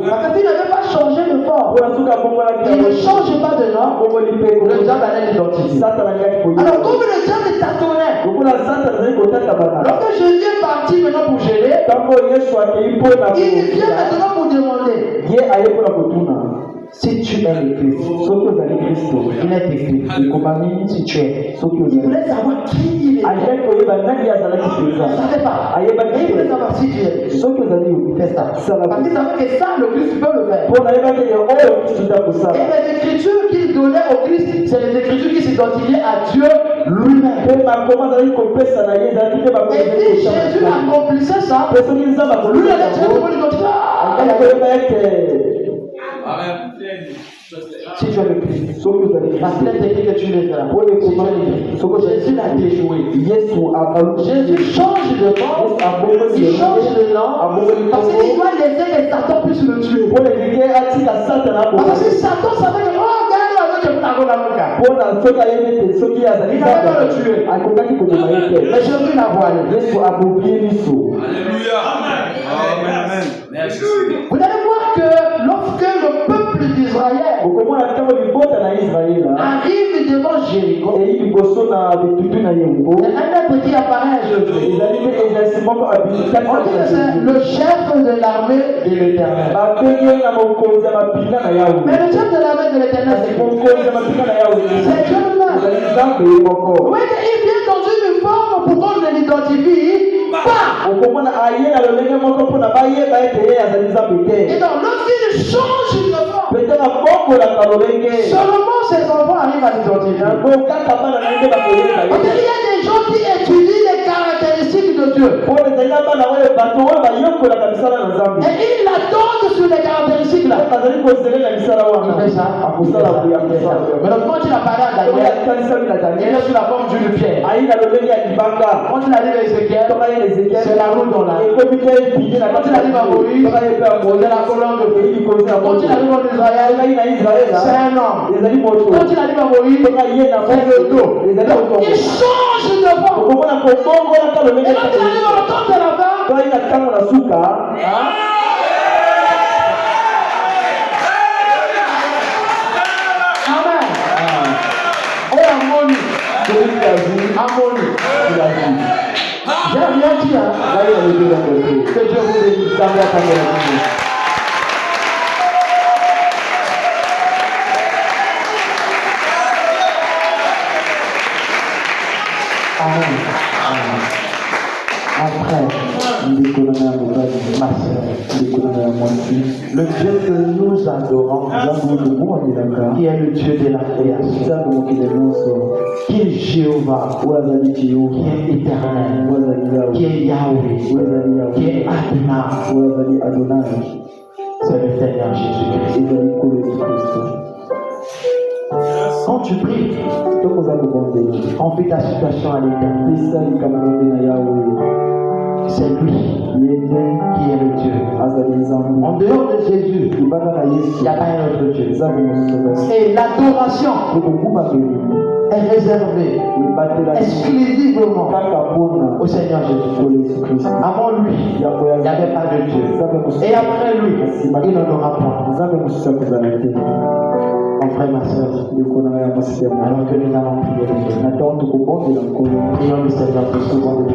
Parce que s'il n'avait pas changé de forme, il ne change pas de nom, le diable allait l'identifier. Alors comme le diable est tâtonnait, lorsque Jésus est parti maintenant pour gêner, il vient maintenant pour demander si tu es le Christ. Il est écrit, si tu es. Il voulait savoir qui il est. Il ne savait pas. Il voulait savoir si tu es. Fais ça. Parce qu'il savait que ça, le Christ peut le faire. Et les écritures qu'il donnait au Christ, c'est les écritures qui s'identifiaient à Dieu lui-même. Et si Jésus accomplissait ça, lui allait dire pour l'identifier. Amen. Si tu es le Christ, parce qu'il est écrit que tu le feras. Jésus l'a déjoué. Jésus change de forme, il change de nom, parce qu'il doit laisser que Satan puisse le tuer. Parce que Satan savait que, oh, regarde-le avec le dragon dans le cas. Il n'avait pas le tuer. Mais Jésus l'a voilé. Alléluia. Amen. Vous allez voir que lorsque le peuple d'Israël arrive devant Jéricho, un être qui apparaît à Jésus. On dit que c'est le chef de l'armée de l'Éternel. Mais le chef de l'armée de l'Éternel, c'est Dieu lui-même. Oui, il vient dans une forme pour qu'on ne l'identifie pas. Et donc, lorsqu'il change de forme, seulement ses enfants arrivent à l'identifier. Il y a des gens qui étudient les caractéristiques de Dieu. Dieu. Et Pour les Seigneur, bana oyo bato oyo bayokola kabisala na Nzambe. il l'attend sur les caractéristiques là. Bazali kozele na misala Il wana. fait ça. Akosala kuya misala. Mais donc, quand il a parlé à Oyo Daniel, akalisami na il Daniel. est sous la forme d'une pierre. Ayi na lobeli ya libanga. Quand il arrive à Ézéchiel, Toka ye Ezekiel. c'est la roue dans la. Ekomi te bidi na Quand il arrive à Moïse, Toka ye pe a c'est la colonne de feu. Eyi koza Quand il arrive en Israël, Toka ye na Israël. c'est un homme. Ezali moto. Quand il arrive à Moïse, Toka ye na c'est le dos. Ezali otongo. Il change de forme. Okomona kobongo na kalo Et quand il arrive au temps de la fin, Toka ye na tango na suka. Amen. Et Ammoni. Ammoni. J'ai rien dit, hein. Que Dieu vous bénisse. Amen. Après, ma soeur, le Dieu que nous adorons, qui est le Dieu de la création, qui est Jéhovah, qui est éternel, qui est Yahweh, qui est Adonai, c'est le Seigneur Jésus-Christ. Quand tu pries, on vit ta situation à l'éternel. C'est lui qui est le Dieu. En dehors de Jésus, il n'y a pas un autre Dieu. Et l'adoration est réservée exclusivement au Seigneur Jésus. Avant lui, il n'y avait pas de Dieu. Et après lui, il n'en aura pas. Mon frère, ma soeur, alors que nous allons prier le Seigneur. Prions le Seigneur pour souvent de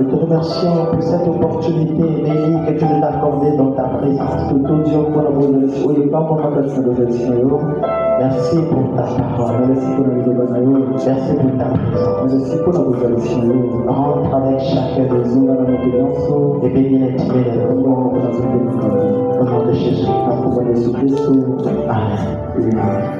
Nous te remercions pour cette opportunité bénie que tu nous as accordée dans ta présence. Merci pour ta parole. Merci pour ta présence. Rentre avec chacun de nous et bénis l'intimité de nous. Au nom de Jésus. Amen.